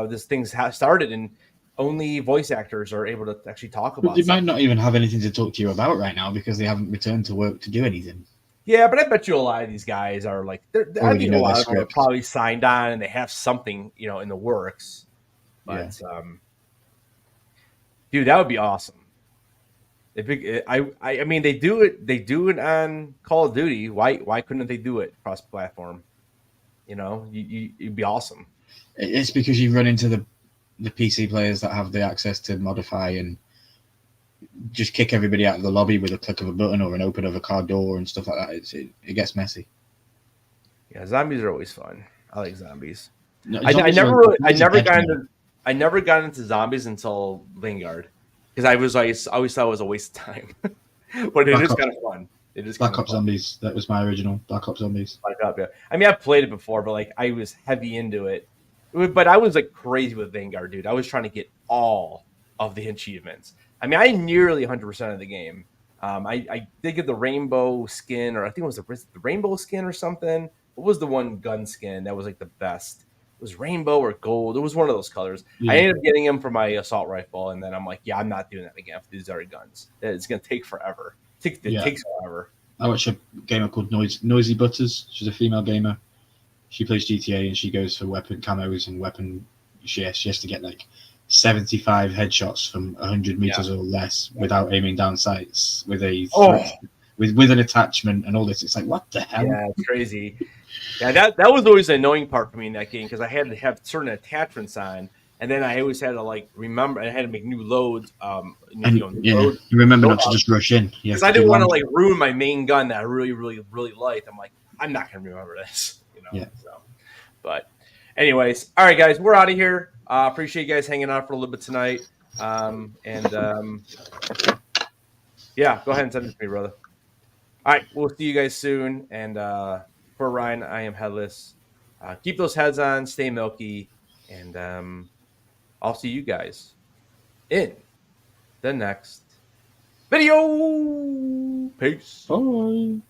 this thing's started, and only voice actors are able to actually talk about. But they might not even have anything to talk to you about right now because they haven't returned to work to do anything. Yeah, but I bet you a lot of these guys are like, I think a lot of them are probably signed on and they have something, in the works. But, dude, that would be awesome. I mean, they do it on Call of Duty. Why couldn't they do it cross platform? It'd be awesome. It's because you run into the PC players that have the access to modify and just kick everybody out of the lobby with a click of a button or an open of a car door and stuff like that. It gets messy. Yeah, zombies are always fun. I like zombies. No, I never got into zombies until Vanguard because I always thought it was a waste of time. But it is kind of fun. It is Black Ops Zombies. That was my original Black Ops Zombies. Yeah. I mean, I've played it before, but like I was heavy into it. But I was like crazy with Vanguard, dude. I was trying to get all of the achievements. I mean, I nearly 100% of the game. I did get the rainbow skin, or I think it was the rainbow skin or something. What was the one gun skin that was like the best? It was rainbow or gold. It was one of those colors. Yeah. I ended up getting them for my assault rifle, and then I'm like, yeah, I'm not doing that again for these other guns. It's going to take forever. It takes forever. I watch a gamer called Noisy Butters. She's a female gamer. She plays GTA and she goes for weapon camos and weapon. She has to get like 75 headshots from 100 meters or less without aiming down sights with with an attachment and all this. It's like, what the hell? Yeah, it's crazy. Yeah, that was always the annoying part for me in that game because I had to have certain attachments on, and then I always had to like remember. I had to make new loads. You remember not to just rush in because I didn't want to like ruin my main gun that I really, really, really liked. I'm like, I'm not gonna remember this. Yeah. So, but anyways, all right, guys, we're out of here. Appreciate you guys hanging out for a little bit tonight. Yeah, go ahead and send it to me, brother. All right, we'll see you guys soon. And for Ryan, I am Headless. Keep those heads on, stay milky, and I'll see you guys in the next video. Peace. Bye.